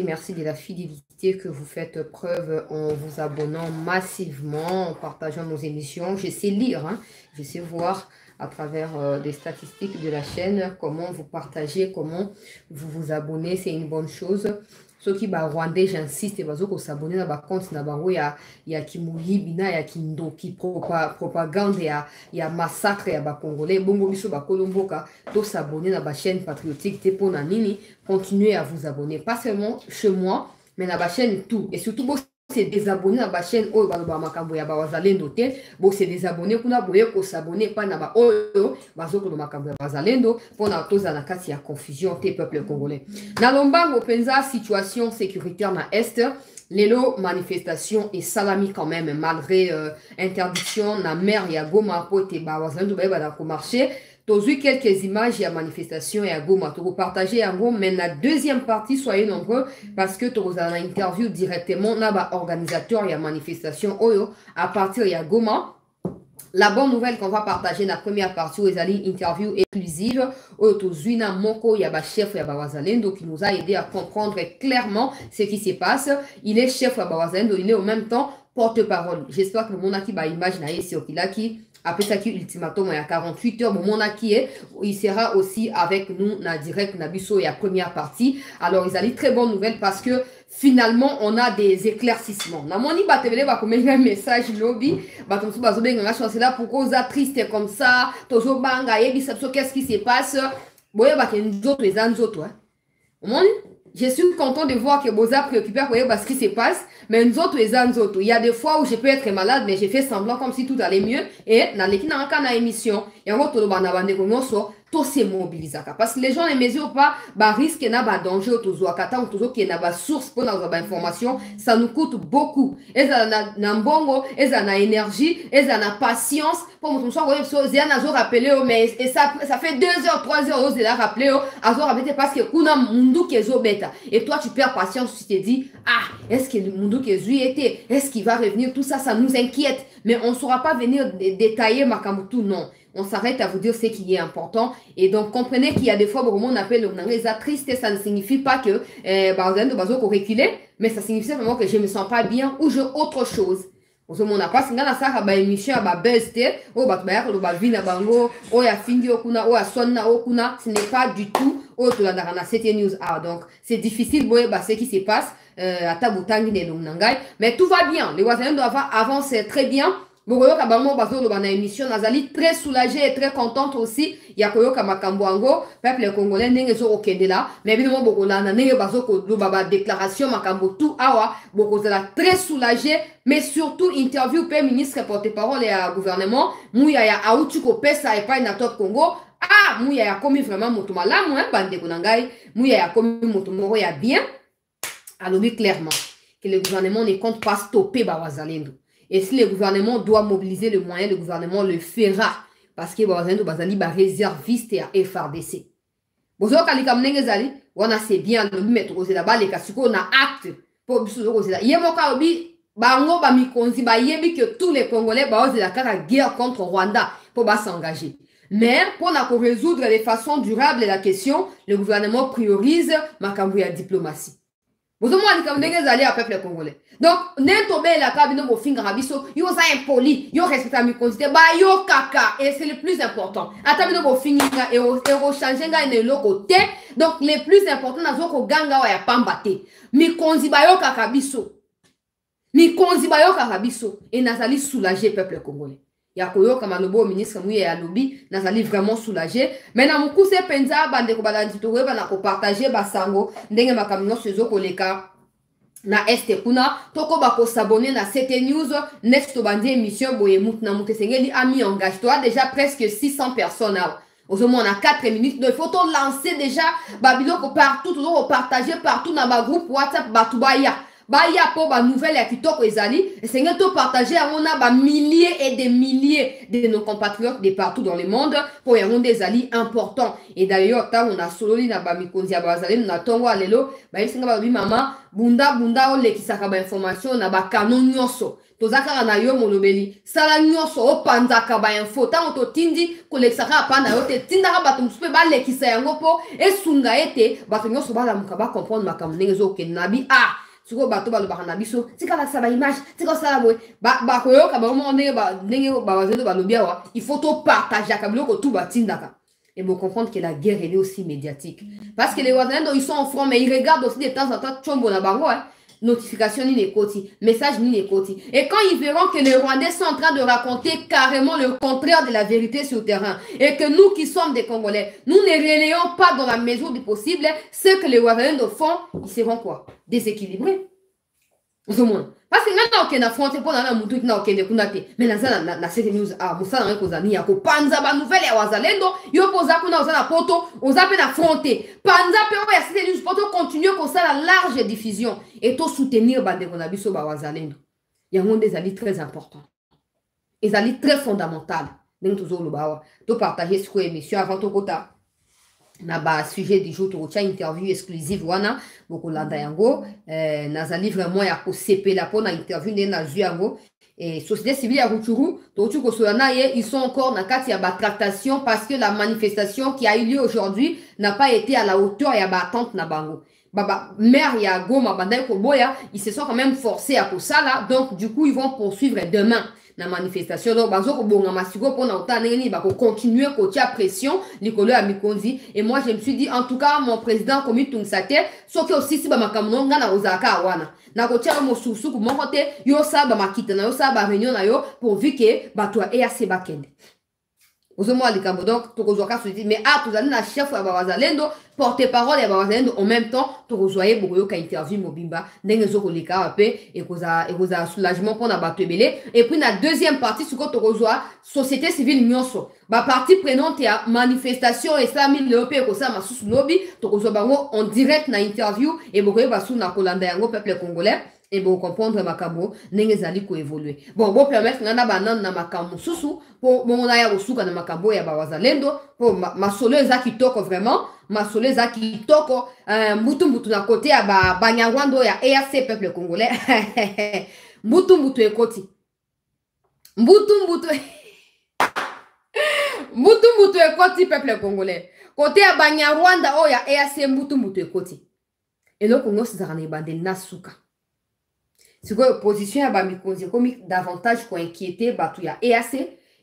Merci de la fidélité que vous faites preuve en vous abonnant massivement, en partageant nos émissions. Je sais lire, hein, je sais voir à travers des statistiques de la chaîne comment vous partagez, comment vous vous abonnez, c'est une bonne chose. Ceux qui sont rwandais, j'insiste, parce que s'abonner à ma compte, il y a Kimouhibina, il y a Kindoki, propagande, il y a massacre, il y a Congolais, Bongo Biso, Kolomboka, tous s'abonner à ma chaîne patriotique, Tepo Nanini, continuez à vous abonner, pas seulement chez moi, mais à ma chaîne tout, et surtout, c'est des abonnés à ma chaîne, oh, c'est des abonnés pour s'abonner, pas na oh, pour na tous à la casse, il y a confusion, tes peuples congolais. Na lombango penza situation sécuritaire na est, lelo manifestation et salami quand même, malgré interdiction na mer ya Goma pour te bawazalendo ba ko marché. J'ai vu quelques images, il y a manifestation et à Goma. Tu peux partager à Goma, mais la deuxième partie, soyez nombreux, parce que tu as une interview directement, là, organisateur, il y a manifestation, Oyo, à partir de Goma. La bonne nouvelle qu'on va partager dans la première partie, c'est une interview exclusive, Oyo, tu as Moko, il y a chef, il y a Bawazalendo, qui nous a aidé à comprendre clairement ce qui se passe. Il est chef à Bawazalendo, il est en même temps porte-parole. J'espère que le monde qui va imaginer sur qui après ça, qui ultimatum, il y a 48 heures, il sera aussi avec nous dans direct, Nabiso, et la première partie. Alors, ils ont dit très bonne nouvelle parce que finalement, on a des éclaircissements. Dans mon ibatevele, va comme un message lobby, c'est là pourquoi vous êtes triste comme ça, toujours banga, qu'est-ce qui se passe? Bon, il y a des autres, les autres, hein. Je suis content de voir que Boza préoccupé par ce qui se passe, mais nous autres, les autres. Il y a des fois où je peux être malade, mais j'ai fait semblant comme si tout allait mieux. Et dans l'équipe, dans la émission, il y a un autre tout se mobilise. Parce que les gens ne mesurent pas le risque et le danger qui est une source pour nos informations. Ça nous coûte beaucoup. Et ça a bongo, et ça a énergie, et ça a patience. Pour nous rappeler, mais ça fait 2 heures, 3 heures, de la rappeler, parce que kuna mundu qui est bêta. Et toi, tu perds patience, tu te dis, ah, est-ce que le mundu qui est était, est-ce qu'il va revenir? Tout ça, ça nous inquiète. Mais on ne saura pas venir détailler Makamutu, non. On s'arrête à vous dire ce qui est important. Et donc, comprenez qu'il y a des fois, on appelle les triste, ça ne signifie pas que, reculer, mais ça signifie simplement que je ne me sens pas bien ou j'ai autre chose. On n'a pas singa na saka ba émission ba beste o ba ba ko ba vina bango o ya fingi okuna o ya sonna okuna, ce n'est pas du tout o to la na 7 news. Ah, donc c'est difficile boye ba ce qui se passe à Tabutangi ne nangai, mais tout va bien, les voisins doivent avancer très bien. Bokoyo kabango bazo lo bana émission nazali très soulagée et très contente aussi ya koyo kamakamboango peuple congolais ndenge zo okende là, mais évidemment bokola na ndenge bazo ko lo baba déclaration makambo tout awa bokozala très soulagée, mais surtout interview pe ministre porte-parole et gouvernement muya ya autu ko pesa et pas na top Congo. Ah, muya ya komi vraiment moto malamu hein bande konangai, muya ya komi moto moro ya bien. Alors oui, clairement que le gouvernement ne compte pas stopper Bawazalendo. Et si le gouvernement doit mobiliser le moyen, le gouvernement le fera. Parce que Bawazalendo Bazali ba réserviste à FRDC. Bozo kalika mnenge zali, wana c'est bien le mettre aux là-bas les kasuko na acte pour biso aux là. Yemoka obi bango ba mikonzi ba yebi que tous les Congolais ba ose la guerre contre Rwanda pour ba s'engager. Mais pour résoudre de façon durable la question, le gouvernement priorise makambu ya diplomatie. Vous avez à peuple congolais. Donc, n'importe la cabine au fin rabiso, yo ça impoli, yo respecte la miconsité, ba yo kaka, et c'est le plus important. Atabino au fin et au changer ne lo côté. Donc, le plus important na zoko ganga wa ya pambate. Mikonzi ba yo kaka biso. Mikonzi ba yo kaka biso et nazali soulager peuple congolais. Yakoyo kamalobo ministre mouye ya lobi nazali vraiment soulagé. Maintenant mon c'est penza bande ko balanditowe bana ko partager basango ndenge makamino sezo koleka na este kuna toko bako s'abonner na 7 news next bande émission boye mutna mutesengeli ami engage toi déjà presque 600 personnes. Aujourd'hui, on a 4 minutes. Donc, il faut lancer déjà Babylon partout, toujours partager partout dans ma groupe WhatsApp Batubaya. baya po ba nouvelle ya kitoko ezali esenga to partager on a ba milliers et des milliers de nos compatriotes de partout dans le monde pour yango ezali important. Et d'ailleurs ta on a sololi na ba mikonzi ya bazali na tongo alelo ba esenga ba bi mama bunda o lekisaka ba information na ba canon nyonso tozaka na yo molobeli sala nyonso opanzaka ba info tango to tindi kolekisaka pa na yo te tindaka bato musupe ba lekisa yango po esunga ete bato nyonso bala muka ba comprendre makambo ndenge ezokende na bi siko bato balobaka na biso tika lakisa ba image tika osala boye bakoyoka bango ndenge bazendo balobi awa il faut to partageaka biloko tu batindaka. Et vous comprendre que la guerre elle est aussi médiatique parce que les Wazalendo ils sont en front mais ils regardent aussi de temps en temps chombo na bango notification ni les côtés, message ni les côtés. Et quand ils verront que les Rwandais sont en train de raconter carrément le contraire de la vérité sur le terrain, et que nous qui sommes des Congolais, nous ne relayons pas dans la mesure du possible ce que les Rwandais font, ils seront quoi? Déséquilibrés. Parce que quand on a affronté pour la moutou na okende kunate mais na cette news musala na kozani ya ko panza ba nouvelle ya Wazalendo yo poza kuna ozana poto ozape na affronter panza pe ya cette news poto continuer comme ça la large diffusion et to soutenir bande ko na biso ba Wazalendo ya monde des alliés très important les alliés très fondamental donc toujours le bawa to partager ce émission avant to kota na ba sujet du jour to tia interview exclusive wana boko landa yango nazali vraiment ya ko sepela pona interview na yango et société civile ya Rutshuru to tu ko solana ye ils sont encore na kati ya ba tractation parce que la manifestation qui a eu lieu aujourd'hui n'a pas été à la hauteur ya ba attente na bango baba maire ya Goma bandai ko boya ils se sont quand même forcés à kosala donc du coup ils vont poursuivre demain la manifestation donc bazo ko bonga masiko pona otana ngeni ba ko continuer ko tia pression likolo ya mikonzi. Et moi je me suis dit en tout cas mon président komi tungsate soki aussi si ba makamno ngana ozaka wana na ko tia mo susu ko moko te yo sa ba makita na yo sa ba réunion na yo pour vu que ba to EAC bakende ozomo likambo donc to kozoka se dit mais tozali na chef ya Wazalendo porte-parole ya Wazalendo en même temps to kozoye bokoyo ka interview mobimba ndenge zo kolika ape et koza soulagement pour na bato ebele. Et puis na deuxième partie ce que to kozoa société civile nyonso ba partie prenante ya manifestation et 5000 leope ko sa masusu lobby to kozoa bango en direct na interview et bokoyo basu na kolanda yango peuple congolais et bon comprendre makambo ndenge zali ko évoluer bon permettre ngana banana na makambo susu pour bon na ya usuka na makambo ya Wazalendo pour masolo eza kitoko vraiment masolo eza kitoko mbutu na côté ya banyarwando ya EAC peuple congolais mbutu ekoti mbutu ekoti peuple congolais côté ya banyarwanda ya EAC mbutu ekoti et le Congo s'est bandel na suka. C'est que l'opposition a davantage pour inquiéter Batu ya EAC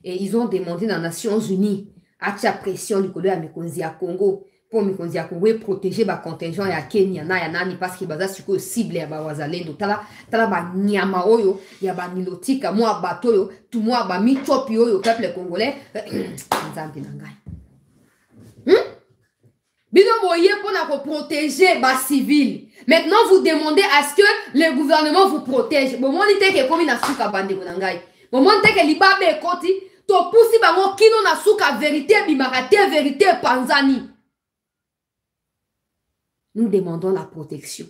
et ils ont demandé dans les Nations Unies à la pression du côté de à Congo pour Mikonzi à Congo protéger le contingent ya Kenya na nani parce que baza siko cible ya Wazalendo tala ba nyama oyo ya ba nilotika moi batoyo tout moi ba michopi oyo peuple congolais nzambi na ngai bino moye pour protéger les civils. Maintenant, vous demandez à ce que le gouvernement vous protège. Bon, moi, je dis que comme il y a souka bande konangai. Bon, moi, je dis que libabe ekoti to pousi bango kino na souka vérité bimarate vérité panzani. Nous demandons la protection.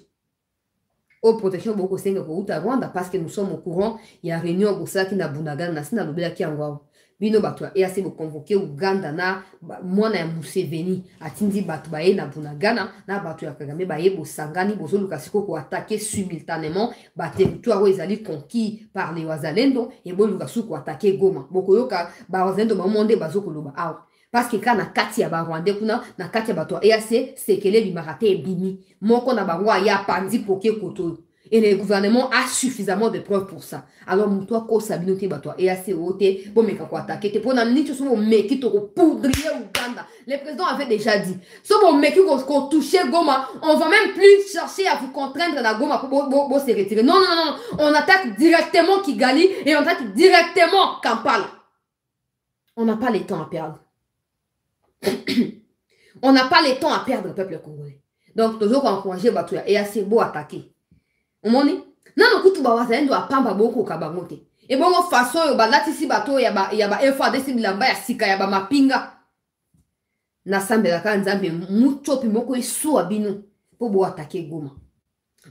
Protection beaucoup senga ko uta Rwanda parce que nous sommes au courant il y a réunion pour ça qui na Bunagana na sina lobela ki angwa. Bino bato et assez vous convoquer Uganda na mwana ya Museveni atindi bato bae na Bunagana na bato ya Kagame bae bosangani bozo lukasiko ko attaquer simultanément ba territoire ezali conquis par les Wazalendo et bo lukasiko attaquer Goma. Boko yoka ba Wazalendo ba monde bazo koloba awa. Parce que quand na kati ya ba Rwanda kuna na kati ya bato EAC sekele bimarate ebimi moko na bango ya pandi poke koto. Et le gouvernement a suffisamment de preuves pour ça. Alors, toi, ko sabino te bato EAC ote bo meka ko attaquer te pona niti so mo meki to ko poudrier Uganda. Le président avait déjà dit so mo meki ko toucher Goma, on va même plus chercher à vous contraindre na Goma pour bo se retirer. Non, on attaque directement Kigali et on attaque directement Kampala. On n'a pas le temps à perdre. On n'a pas le temps à perdre, peuple congolais. Donc, toujours encourager bato EAC bo attaquer. Omoni nano kutu ba Wazalendo apamba boko kabangote e bongo façon yo balati si bato ya ba FARDC bilamba ya sika ya ba mapinga na sambela ka nzambe muchopi moko isu abino po bo attaquer Goma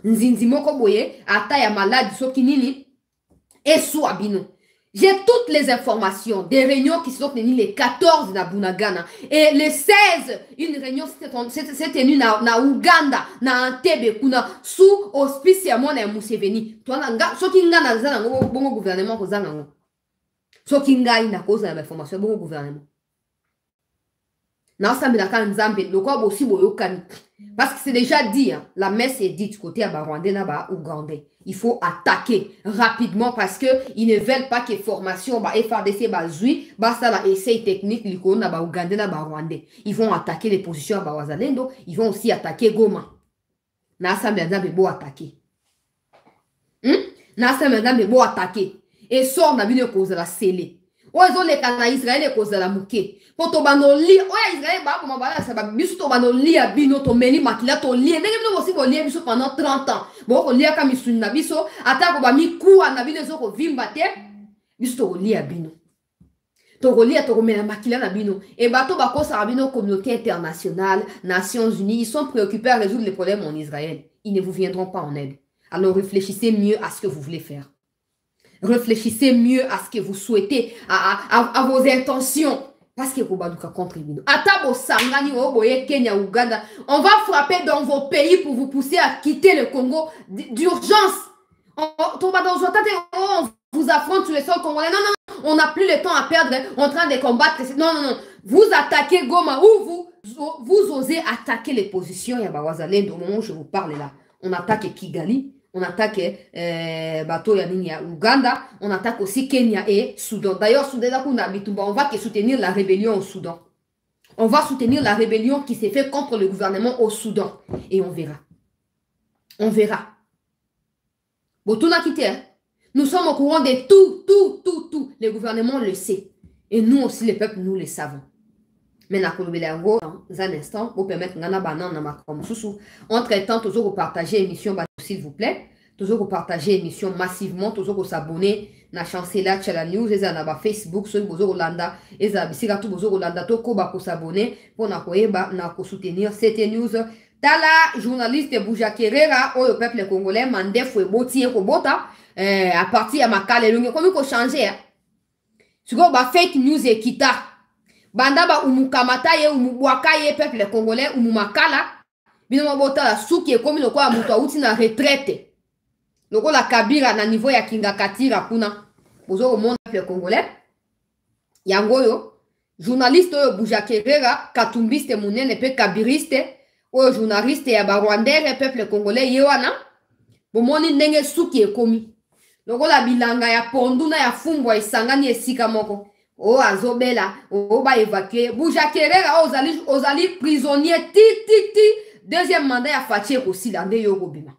nzinzi moko boye ata ya malade soki nini et soit bino. J'ai toutes les informations des réunions qui se sont tenues les 14 na Bunagana et les 16 une réunion s'est tenue na Uganda na Entebbe kuna sous auspice ya mwana Museveni. Toi nga soki nga na zana ngo bongo gouvernement ko zanga ngo. Soki nga ina koza na information bongo gouvernement. Na osambela ka nzambe lokwa bosi boyokani. Parce que c'est déjà dit, hein, la messe est dite côté à Rwandais na Ougandais. Il faut attaquer rapidement parce que ils ne veulent pas que formation ba FARDC ba zui ba ça la essai technique liko na ba Ougandais na ba Rwandais. Ils vont attaquer les positions à ba Wazalendo, ils vont aussi attaquer Goma. Na asambela nzambe bo attaquer. Na asambela nzambe bo attaquer. Et sort na bino cause la scellé. Ozo le kana Israël cause la muke. Poto banoli oya Israël ba ko mabala sa ba biso to banoli abino to meni makila to lie ndenge bino aussi ko lie biso pendant 30 ans. Bon ko lie ka misuni na biso ata ko ba mikuwa na bino zo ko vimba te biso to lie abino. To ko lie to ko mena makila na bino et bato ba ko sa bino communauté internationale, Nations Unies, ils sont préoccupés à résoudre les problèmes en Israël. Ils ne vous viendront pas en aide. Alors réfléchissez mieux à ce que vous voulez faire. Réfléchissez mieux à ce que vous souhaitez, à vos intentions. Parce que vous allez contribuer. Atabo Sangani, Oboye, Kenya, Ouganda, on va frapper dans vos pays pour vous pousser à quitter le Congo d'urgence. On vous affronte sur le sol congolais. Non, non, on n'a plus le temps à perdre en train de combattre. Non, non, non. Vous attaquez Goma ou vous osez attaquer les positions. Yabawazalendo, au moment où je vous parle là. On attaque Kigali. On attaque bateau ya Ouganda, on attaque aussi Kenya et Soudan. D'ailleurs, on va que soutenir la rébellion au Soudan. On va soutenir la rébellion qui s'est faite contre le gouvernement au Soudan. Et on verra. On verra. Nous sommes au courant de tout. Le gouvernement le sait. Et nous aussi, les peuples, nous le savons. Mais dans un instant, vous permettre entre-temps, toujours vous partager l'émission, s'il vous plaît. Toujours vous partager l'émission massivement. Toujours vous abonner na chancela Tchala News. Et na Facebook, sur vous Rolanda. Et na bisika tout vous Rolanda. Toko ba ko s'abonner pour na koeba na ko soutenir cette news. Tala journaliste Bouja Kerera, au peuple congolais, mandé foué boti et kobota. À partir à Makale, comment qu'on changer? Tu vois, ba fake news et kita. Banda ba umukamata ye umubwaka ye peuple congolais umumakala bino mabota la suki e komi lokwa mutu auti na retraite loko la kabira na niveau ya kinga katira kuna bozo au monde peuple congolais yangoyo journaliste oyo Bouja Kerera katumbiste munene pe kabiriste oyo journaliste ya ba Rwandais peuple congolais ye wana bomoni ndenge suki e komi loko la bilanga ya ponduna ya fumbwa esangani esika moko. Oh, azobela, oh, ba évacuer. Bouja Kerera, ozali prisonnier, ti. Deuxième mandat à Faché aussi, là, de Yorobima.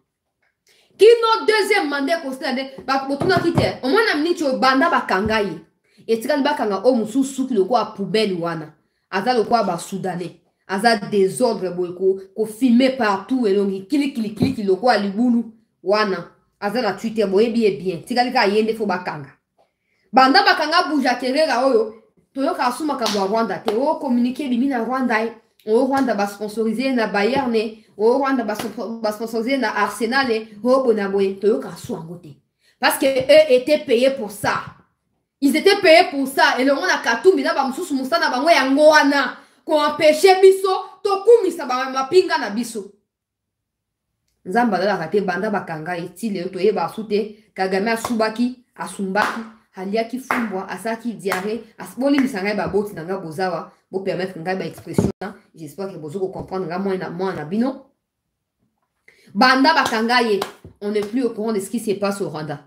Qui non, deuxième mandat aussi, là, bah, botuna kite. Au moins, on a mis tu banda bakangaye. Et tu ba kanga, oh, moussou, souk, le quoi, poubelle, wana. Aza, le quoi, ba, soudanais. Aza, désordre, boyko, ko filmé partout, et donc, kili, le quoi, liboulou, wana. Aza, la Twitter, boye, bien. Tigalika, yende, fo bakanga. Banda bakanga Bouja Kerera oyo toyoka asuma kabwa Rwanda te o communiquer bimina Rwanda o Rwanda ba sponsoriser na Bayern o Rwanda ba sponsoriser na Arsenal o bonaboye toyoka asua ngote parce que eux étaient payés pour ça. Ils étaient payés pour ça et le monde a katumbi na ba mususu musana bango yango wana ko empêcher biso to kumisa ba mapinga na biso. Nzamba la kate banda bakanga etile to yeba sute Kagame asubaki asumbaki Aliaki fumbwa, asaki diarrhée, asboli misanga ba boti nanga bozawa, bo permettre nga ba expression. J'espère que vous comprendre nga moi na bino. Banda bakangaye, on n'est plus au courant de ce qui se passe au Rwanda.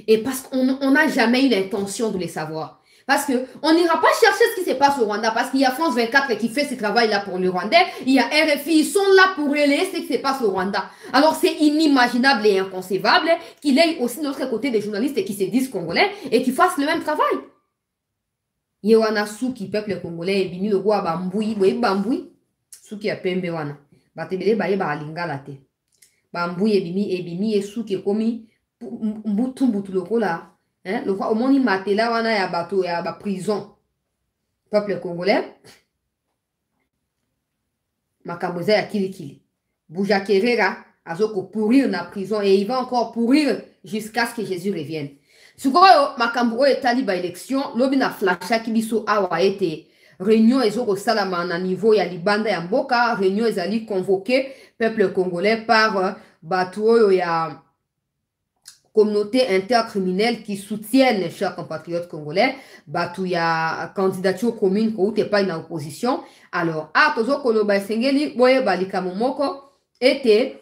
Et parce qu'on n'a jamais eu l'intention de les savoir. Parce qu'on n'ira pas chercher ce qui se passe au Rwanda. Parce qu'il y a France 24 qui fait ce travail-là pour le Rwandais. Il y a RFI, ils sont là pour relayer ce qui se passe au Rwanda. Alors c'est inimaginable et inconcevable qu'il y ait aussi de l'autre côté des journalistes qui se disent congolais et qui fassent le même travail. Yewana Souki, peuple congolais, bini le roi Bamboui, Bamboui, Souki a pembe wana. Batebele baye ba lingala te. Bamboui ebimi et Souki komi mbutu loko la. Hein? Le roi, au monde, il m'a été là, on a un bateau, il y a une prison. Peuple congolais. Makaboza ya kili. Bouja Kerera, azoko pourrir na prison et il va encore pourrir jusqu'à ce que Jésus revienne. Sikoyo makambo etali ba élection lobi na flasha kibiso awa ete réunion ezoko salama na niveau ya libanda ya mboka, réunion ezali convoqué peuple congolais par batu oyo ya communauté intercriminelle qui soutiennent chers compatriotes congolais, batu ya candidature commune ko ute pas na opposition. Alors, tozo koloba esengeli boye balika momoko ete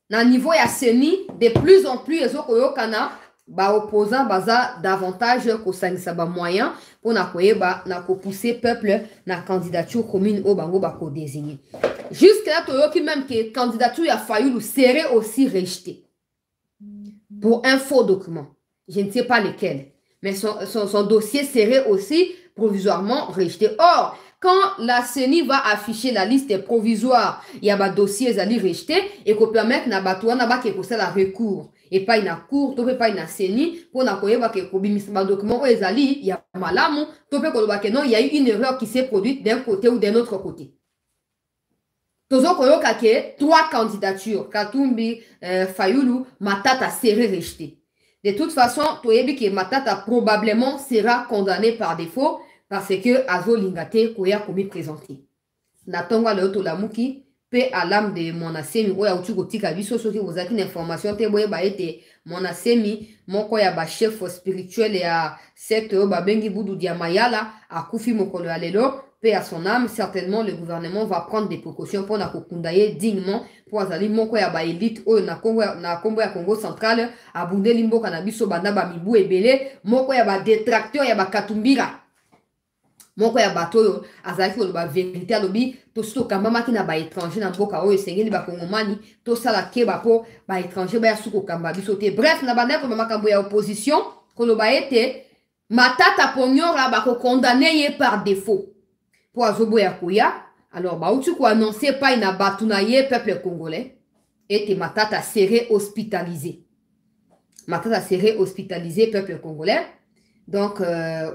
na niveau ya seni de plus en plus ezoko yokana ba opposant baza davantage kosangisa ba moyen pour na koyeba na ko pousser peuple na candidature commune au bango ba ko désigner. Jusqu'à là toyoki même que candidature ya Fayulu serait aussi rejetée pour un faux document. Je ne sais pas lequel, mais son dossier serait aussi provisoirement rejeté. Or, quand la CENI va afficher la liste provisoire, il y a un dossier qui rejeté et qu'on permet que la recours. Et pas une cour, tu peux pas une CENI pour na koyeba que un document il y a malamu, tu peux que non, il y a eu une erreur qui s'est produite d'un côté ou d'un autre côté. Tozo koyoka ke 3 candidatures, Katumbi, Fayulu, Matata serait rejeté. De toute façon, toyebi que Matata probablement sera condamné par défaut parce que Azo Lingate koya komi présenté. Natonga le to lamuki pe à l'âme de mon asemi oya uti kotika biso soki ozaki na information te boye ba ete mon asemi moko ya ba chef spirituel ya secte o ba bengi budu dia mayala akufi mokolo ya lelo. Paix à son âme, certainement le gouvernement va prendre des précautions pour na kokundaye dignement pour azali moko ya ba élite oyo na Congo ya Congo central abunde limbo kanabiso banda ba mibu ebele moko ya ba détracteur ya ba katumbira moko ya bato oyo azali ko ba vérité alobi to sto kambama ki na ba étranger na mboka oyo sengeli ba kongomani to sala keba po ba étranger ba ya suko kamba biso te. Bref na banda ko makambo ya opposition ko lo ba ete Matata Ponyora ba ko condamné par défaut. Pour Azobo ya Koya, alors bah où tu quoi annoncer pas une abatunaye peuple congolais et Matata serait hospitalisé. Matata serait hospitalisé peuple congolais. Donc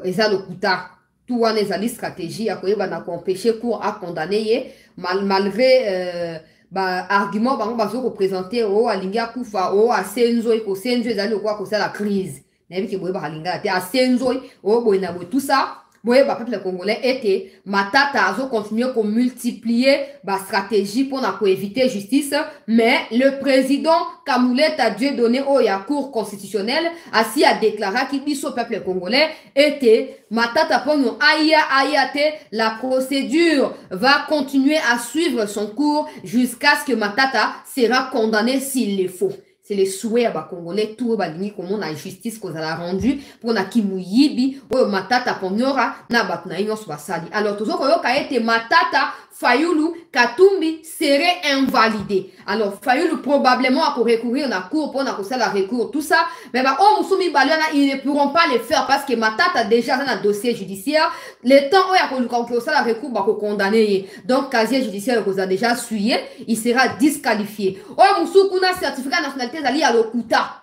eza lokuta tout en ezali stratégie à koyeba na empêcher cour à condamner malgré bah argument bah on va se représenter au alinga kufa au a senzo et ko senzo ezali quoi ko ça la crise. N'abi ke boyeba alinga te a senzo au boyna boy tout ça. Boye ba peuple congolais était Matata azo continuer qu'on multiplier ba stratégie pour na éviter justice mais le président Kamoulet a Dieu donné au ya cour constitutionnelle ainsi a déclaré qu'il biso peuple congolais était Matata pour nous ayate la procédure va continuer à suivre son cours jusqu'à ce que Matata sera condamné s'il le faut. C'est les souhaits à Congolais, tout le comment la justice qu'on a rendu pour na kimuyibi, ou matata ponyora, na batna inos basali. Alors, tout ça, a été matata, Fayulu, Katumbi serait invalidé. Alors, Fayulu probablement a pour recourir na cour pour na la recours, tout ça. Mais bah, oh, Moussoumi Balana, ils ne pourront pas le faire parce que Matata a déjà un dossier judiciaire. Le temps où il y a la recours, bah, condamné. Donc, casier judiciaire, vous a déjà suivi, il sera disqualifié. Oh, Moussou, qu'on a certificat de nationalité d'aller à l'Okuta.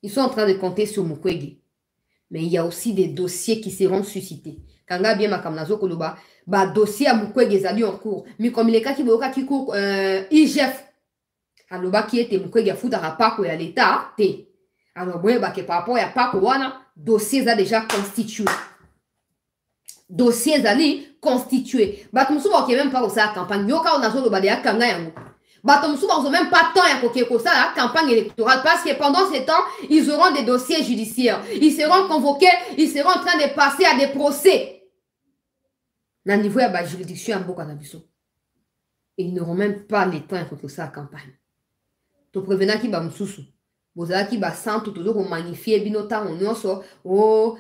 Ils sont en train de compter sur Mukwege. Mais il y a aussi des dossiers qui seront suscités. Kanga bien makamnazo koloba, ba dossier à Mukwege zali en cours. Mais comme il est cas qui boka qui court IGF. Aloba qui était Mukwege a fouta rapako ya l'état té. Alors boye ba ke par rapport ya pako wana dossier a déjà constitué. Dossier zali constitué. Ba tumsu ba ke même pas ça campagne yoka onazo loba de kanga yango. Batomsou n'ont même pas temps à ça la campagne électorale parce que pendant ce temps, ils auront des dossiers judiciaires. Ils seront convoqués, ils seront en train de passer à des procès. Dans le niveau de la juridiction, ils n'auront même pas le temps à ça la campagne. Tu prévenant qui va me sous. Vous avez qui va sans toujours magnifier binota on yoso oh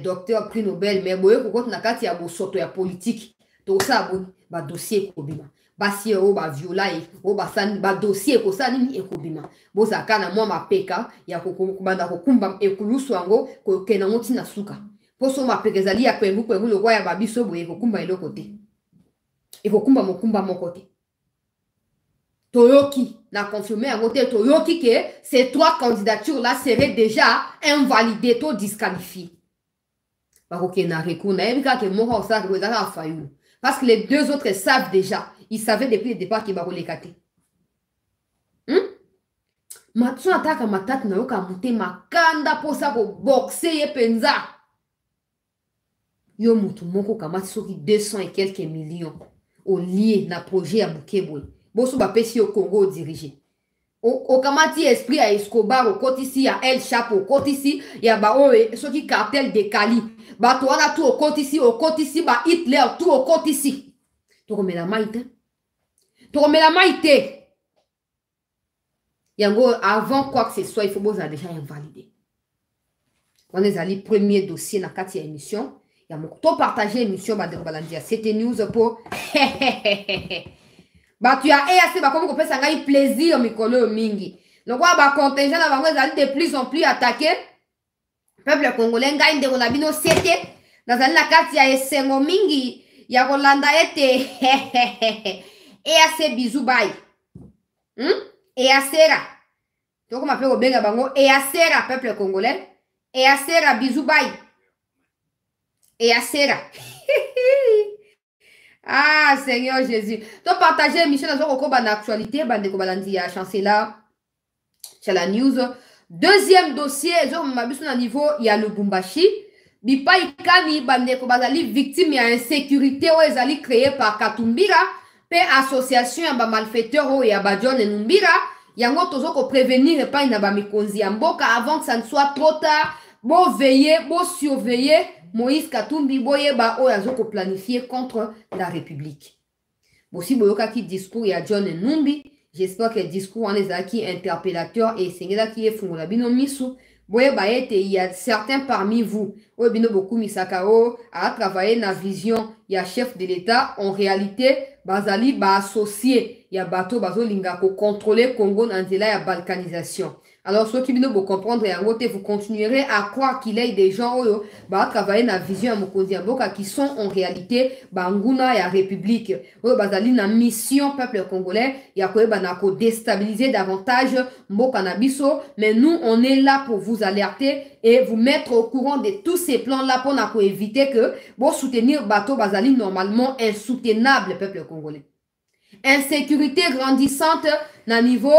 docteur prix Nobel mais boye ko na kati ya bosoto ya politique. Tout ça ba dossier ko bima. Basi o ba viola o ba san ba dossier ko sa nini ekobima boza kana mwa mapeka ya kokubanda kokumba ekulusu yango ko kena moti na suka poso mapeka ezali ya kwengu lokwa ya babiso boye kokumba eloko te ekokumba mokumba moko te toyoki na confirmé yango te toyoki que ces 3 candidatures là seraient déjà invalidées to disqualifiées bakokena recours na ebika ke moko sa ko ezaka Fayulu parce que les 2 autres savent déjà. Ils savaient depuis le départ qu'ils vont les cater. matsu ataka matatu na yoka mute makanda posa ko boxe ye penza. Yo mutu moko kamati soki 200 et quelques millions au lié na projet ya Bukebwe. Bosu ba pesi au Congo dirigé. Au kamati esprit à Escobar au côté ici ya El Chapo au côté ici ya ba oe soki cartel de Cali. Ba to wana tout au côté ici ba Hitler tout au côté ici. To remets la maïté. To remets la maïté. Yango avant quoi que ce soit il faut boza déjà invalider. On est allé premier dossier na kati ya émission. Il y a beaucoup partager l'émission Balandia. C'était news pour. Bah tu as assez bah comme on peut ça gagne plaisir mikolo mingi. Donc quoi bah contingent na bango de plus en plus attaqué. Peuple congolais gagne de kolabino sete. Dans la carte il y a esengo mingi. Il y a Rolanda ete. Et assez bisou bye. Et assez. Donc on appelle au benga bango et assez peuple congolais. Et assez bisou bye. Et assez. Ah, Seigneur Jésus. Donc, partagez l'émission dans l'actualité. Il y a chancelier c'est la news. Deuxième dossier, à niveau, il y a le Lubumbashi. Bipa Ikani, bazali victime de insécurité ou ezali créé par Katumbira, pe association ya ba malfaiteur ou ya ba John Numbira. Yango tozo ko prévenir pa ina ba mikonzi ya mboka avant que ça ne soit trop tard. Bon veiller, bon surveiller. Moïse Katumbi boye ba o yazo ko planifier contre la République. Bosi boyoka ki discours ya John Numbi, j'espère que le discours en est qui interpellateur et c'est là qui est fungola bino misu. Boye ba ete il y a certains parmi vous, o bino beaucoup misakao a travaillé na vision ya chef de l'État en réalité bazali ba associé ya bato bazo linga ko contrôler Congo na nzela ya balkanisation. Alors, ceux qui viennent vous comprendre, vous continuerez à croire qu'il y a des gens qui travaillent dans la vision qui sont en réalité Banguna et la République. Dans la mission peuple congolais, il y a déstabiliser davantage Mbokanabiso. Mais nous, on est là pour vous alerter et vous mettre au courant de tous ces plans-là pour éviter que vous soutenir Bato Bazali normalement insoutenable peuple congolais. Insécurité grandissante dans niveau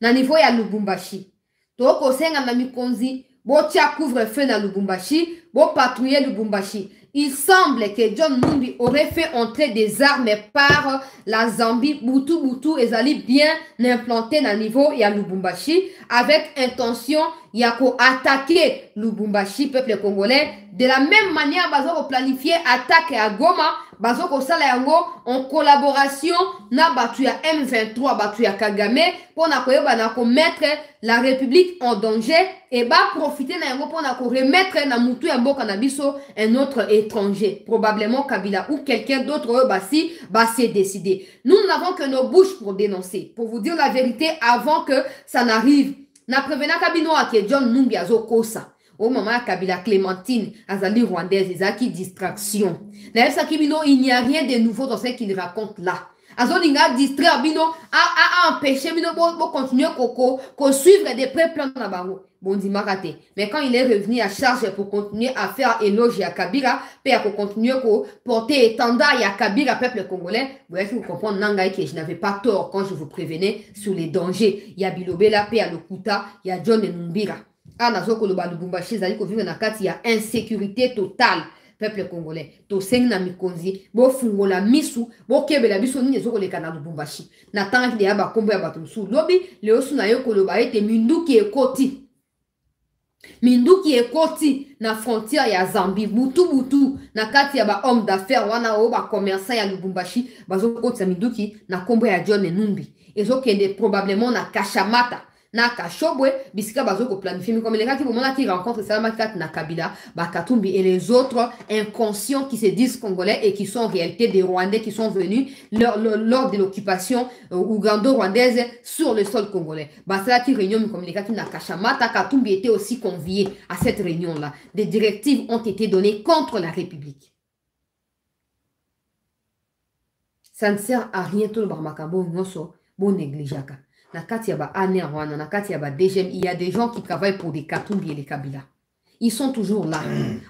ya Lubumbashi. Toko senga na mikonzi, bo tia couvre-feu na Lubumbashi, bo patrouiller Lubumbashi. Il semble que John Numbi aurait fait entrer des armes par la Zambie, Boutou ezali bien implanté na niveau ya Lubumbashi, avec intention ya ko attaquer Lubumbashi, peuple congolais. De la même manière, bazo planifier attaque à Goma, bazo ko sala yango en collaboration na batu ya M23, batu ya Kagame, pour na koyeba na ko mettre la République en danger et ba profiter na yango pour na ko remettre na mutu ya mboka na biso un autre étranger, probablement Kabila ou quelqu'un d'autre basi s'est décidé. Nous n'avons que nos bouches pour dénoncer, pour vous dire la vérité avant que ça n'arrive. Na prevena kabino ake John Numbi azo kosa. Au moment Kabila Clémentine, Azali rwandaise, Ezaki distraction. D'ailleurs, il n'y a rien de nouveau dans ce qu'il raconte là. Azolinga distraire bino a empêché bino pour continuer ko suivre des pré plans na bango. Bon dit maraté. Mais quand il est revenu à charge pour continuer à faire éloge à Kabila, pour continuer à porter étendard à Kabila peuple congolais, vous voyez que vous comprenez Nangaï que je n'avais pas tort quand je vous prévenais sur les dangers. Il y a Bilobela, P à Lokuta, il y a John Numbira. Ah, nazoko lo Lubumbashi zali ko vivre na kati ya insécurité totale peuple congolais. To seng na mikonzi, bo fungola misu, bo kebela biso ni ezoko leka na Lubumbashi. Na tanga de aba kombo ya bato musu lobi, le osu na yo ko lo ba ete minduki ekoti. Minduki ekoti na frontière ya Zambie, butu na kati ya ba homme d'affaires wana o ba commerçant ya Lubumbashi, bazoko tsa minduki na kombo ya John Numbi. Ezokende probablement na Kashamata. Na Kashobwe, bisika bazoko planifier comme les gars qui rencontrent Salamakat na Kabila, Bakatumbi et les autres inconscients qui se disent congolais et qui sont en réalité des Rwandais qui sont venus lors de l'occupation ougando-rwandaise sur le sol congolais. Basala qui réunion comme les gars qui na Kashamata, Katumbi était aussi convié à cette réunion-là. Des directives ont été données contre la République. Ça ne sert à rien tout le barmakabo noso, bon négligeaka. Na kati ya ba ane wana, na kati ya ba DGM, il y a des gens qui travaillent pour des Katumbi et les Kabila. Ils sont toujours là.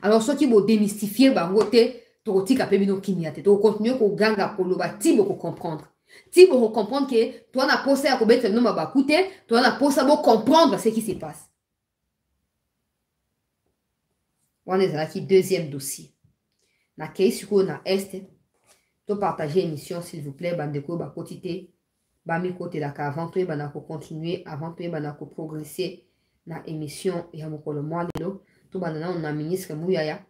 Alors ceux qui vont démystifier ba ngote, toroti kapebino kimiate, to continuer ko ganga ko loba tibo ko comprendre. Si vous comprenez que toi, on a posé à Kobet, non, ma écouter, toi, on a posé à comprendre ce qui se passe. On est là qui deuxième dossier. Na kei suko na est, to partager émission, s'il vous plaît, bandeko, ba kotite, ba mi kote la ka avant to, ba na ko continuer, avant to, ba na ko progresser na émission ya mokolo mwa lelo, to ba na ministre Mouyaya,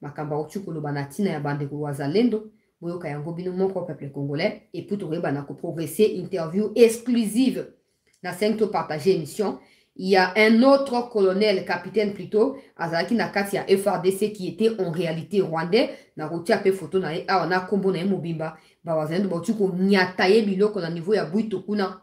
makamba otukolo ba na tina ya bandeko wazalendo, boyoka yango bino moko peuple congolais, et pour to ba na ko progresser, interview exclusive na 5 to partager émission. Il y a un autre colonel, capitaine plutôt, Azaki Nakati à FRDC qui était en réalité rwandais. Na rotia pe photo na e a na kombo na mobimba. Ba wazendo ba tuko nyataye biloko na niveau ya buito kuna.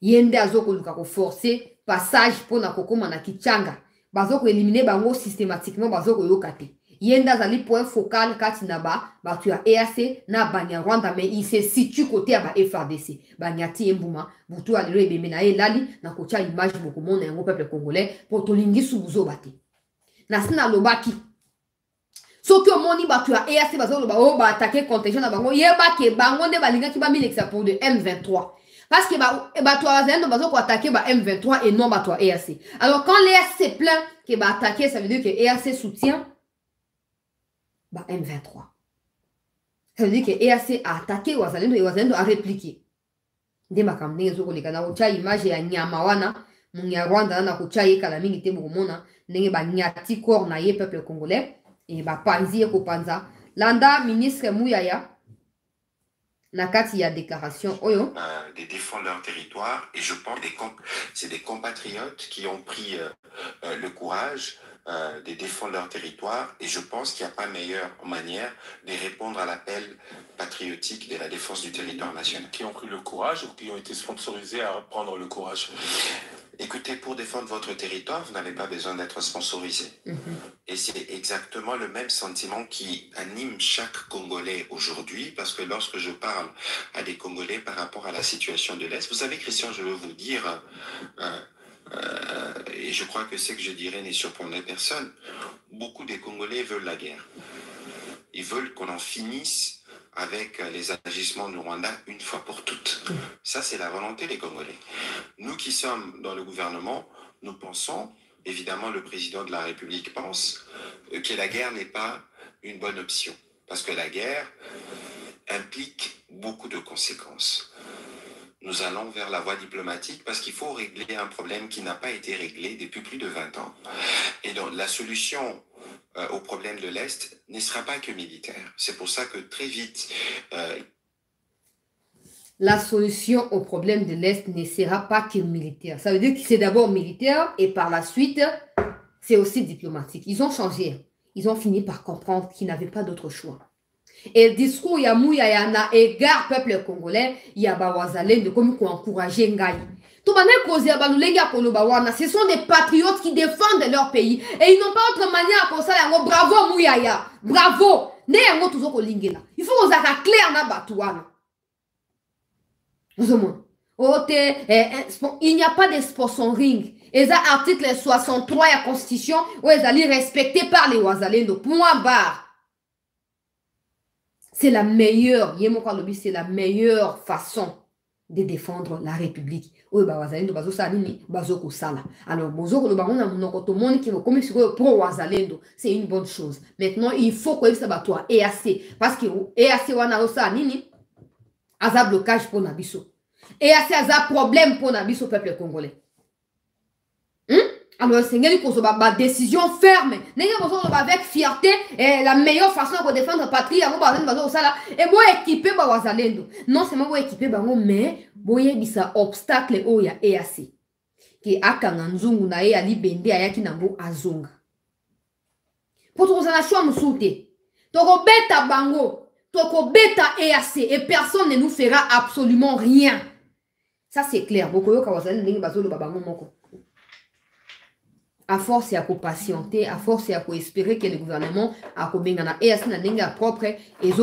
Yende azoko luka ko forcer passage pour na kokoma na kichanga. Bazoko éliminer bango systématiquement bazoko yokate. Yenda zali point focal kati na ba tu ya EAC na banya Rwanda mais il se situe côté à ba FRDC. Banyati embuma, butu alelo ebeme na elali na kocha image boko mona yango peuple congolais pour tolingi subuzo bate. Na sina lobaki. Soki omoni batu ya EAC bazo loba o ba attaquer contingent na bango yeba ke bango nde balinga ki ba milexa pour de M23. Parce que batu ya zendo bazo ko attaquer ba M23 et non batu ya EAC. Alors quand l'EAC se plaint que ba attaquer, ça veut dire que EAC soutient ba M23. Ça veut dire que EAC a attaqué Wazalendo et Wazalendo a répliqué. Nde makamne zo koleka na ucha image ya nyama wana munya Rwanda na kucha yeka mingi te mona ndenge ba nyati corps na ye peuple congolais et ba panzi ko panza landa ministre Mouyaya na kati ya déclaration oyo des défendent leur territoire et je pense que c'est des compatriotes qui ont pris le courage de défendre leur territoire et je pense qu'il n'y a pas meilleure manière de répondre à l'appel patriotique de la défense du territoire national. Qui ont pris le courage ou qui ont été sponsorisés à prendre le courage? Écoutez, pour défendre votre territoire, vous n'avez pas besoin d'être sponsorisé. Et c'est exactement le même sentiment qui anime chaque Congolais aujourd'hui, parce que lorsque je parle à des Congolais par rapport à la situation de l'Est, vous savez, Christian, je veux vous dire... et je crois que ce que je dirais ne surprendrait personne. Beaucoup des Congolais veulent la guerre. Ils veulent qu'on en finisse avec les agissements du Rwanda une fois pour toutes. Ça, c'est la volonté des Congolais. Nous qui sommes dans le gouvernement, nous pensons, évidemment le président de la République pense, que la guerre n'est pas une bonne option. Parce que la guerre implique beaucoup de conséquences. Nous allons vers la voie diplomatique parce qu'il faut régler un problème qui n'a pas été réglé depuis plus de 20 ans. Et donc la solution au problème de l'Est ne sera pas que militaire. C'est pour ça que très vite... La solution au problème de l'Est ne sera pas que militaire. Ça veut dire que c'est d'abord militaire et par la suite, c'est aussi diplomatique. Ils ont changé. Ils ont fini par comprendre qu'ils n'avaient pas d'autre choix. Et le discours ya Mouyaya na égard peuple congolais, il y a Bawazalendo comme pour encourager Ngai. Tout ce sont des patriotes qui défendent leur pays et ils n'ont pas autre manière pour ça. Bravo Mouyaya, bravo. Il faut qu'on soit clair na batouana. Il n'y a pas de sponsoring. Et ça, article 63 de la Constitution, où ils allaient respecter par les Wazalendo. Point barre. C'est la meilleure, c'est la meilleure façon de défendre la République. Alors, c'est une bonne chose. Maintenant, il faut que ça soit EAC. Parce que EAC, a un blocage pour Nabiso. EAC a un problème pour Nabiso, peuple congolais. Alors, c'est une décision ferme. Avec fierté, et la meilleure façon de défendre la patrie, et moi équiper Wazalendo. Non seulement moi équiper, mais moi bisa obstacle au ya EAC. Qui a kanganzungu na e ali bende ayaki nango azonga. Pour tout ça, choix moussouté. Toko beta bango, toko beta EAC, et personne ne nous fera absolument rien. Ça c'est clair. Beaucoup de Wazalendo n'ingi bazolo babango moko. À force, il y a patienter, à force, il y a espérer que le gouvernement a combien et à ce propre et ils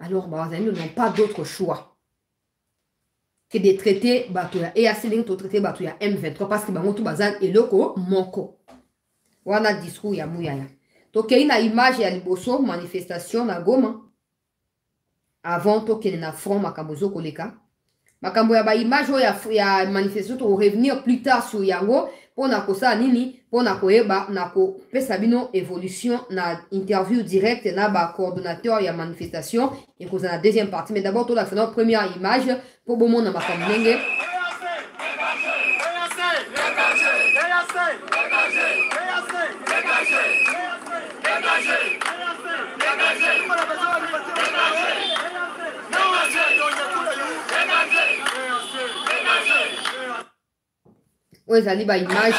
alors ils n'ont pas d'autre choix que de traiter Batouya et à ce de traiter Batouya M23 parce que tout bazan et loko moko. Voilà le discours ya Mouyaya. Donc il y a une image ya liboso manifestation na Goma. avant tokende na front makambo koleka. Makambo ya ba image ya manifestation to revenir plus tard sur yango pona kosa nini pona koyeba na ko pesa bino évolution na interview direct na ba coordonnateur ya manifestation et koza na deuxième partie mais d'abord to la première image pour bon monde na makambo ndenge ouais, ça ba image.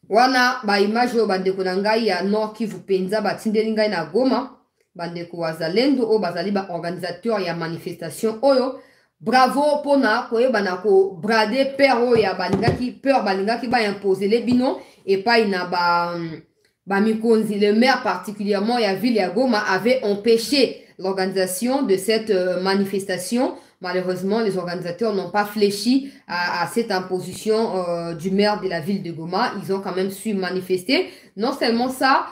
Wana ba image oyo bandeko na ngai ya Nord Kivu penza batindeli ngai na Goma bandeko wazalendo oyo bazali ba organisateur ya manifestation oyo. Bravo pona koyeba na ko brade peur oyo ya balingaki ba imposer les bino et pas ina ba mikonzi. Le maire particulièrement ya ville ya Goma avait empêché l'organisation de cette manifestation. Malheureusement, les organisateurs n'ont pas fléchi à cette imposition du maire de la ville de Goma. Ils ont quand même su manifester. Non seulement ça,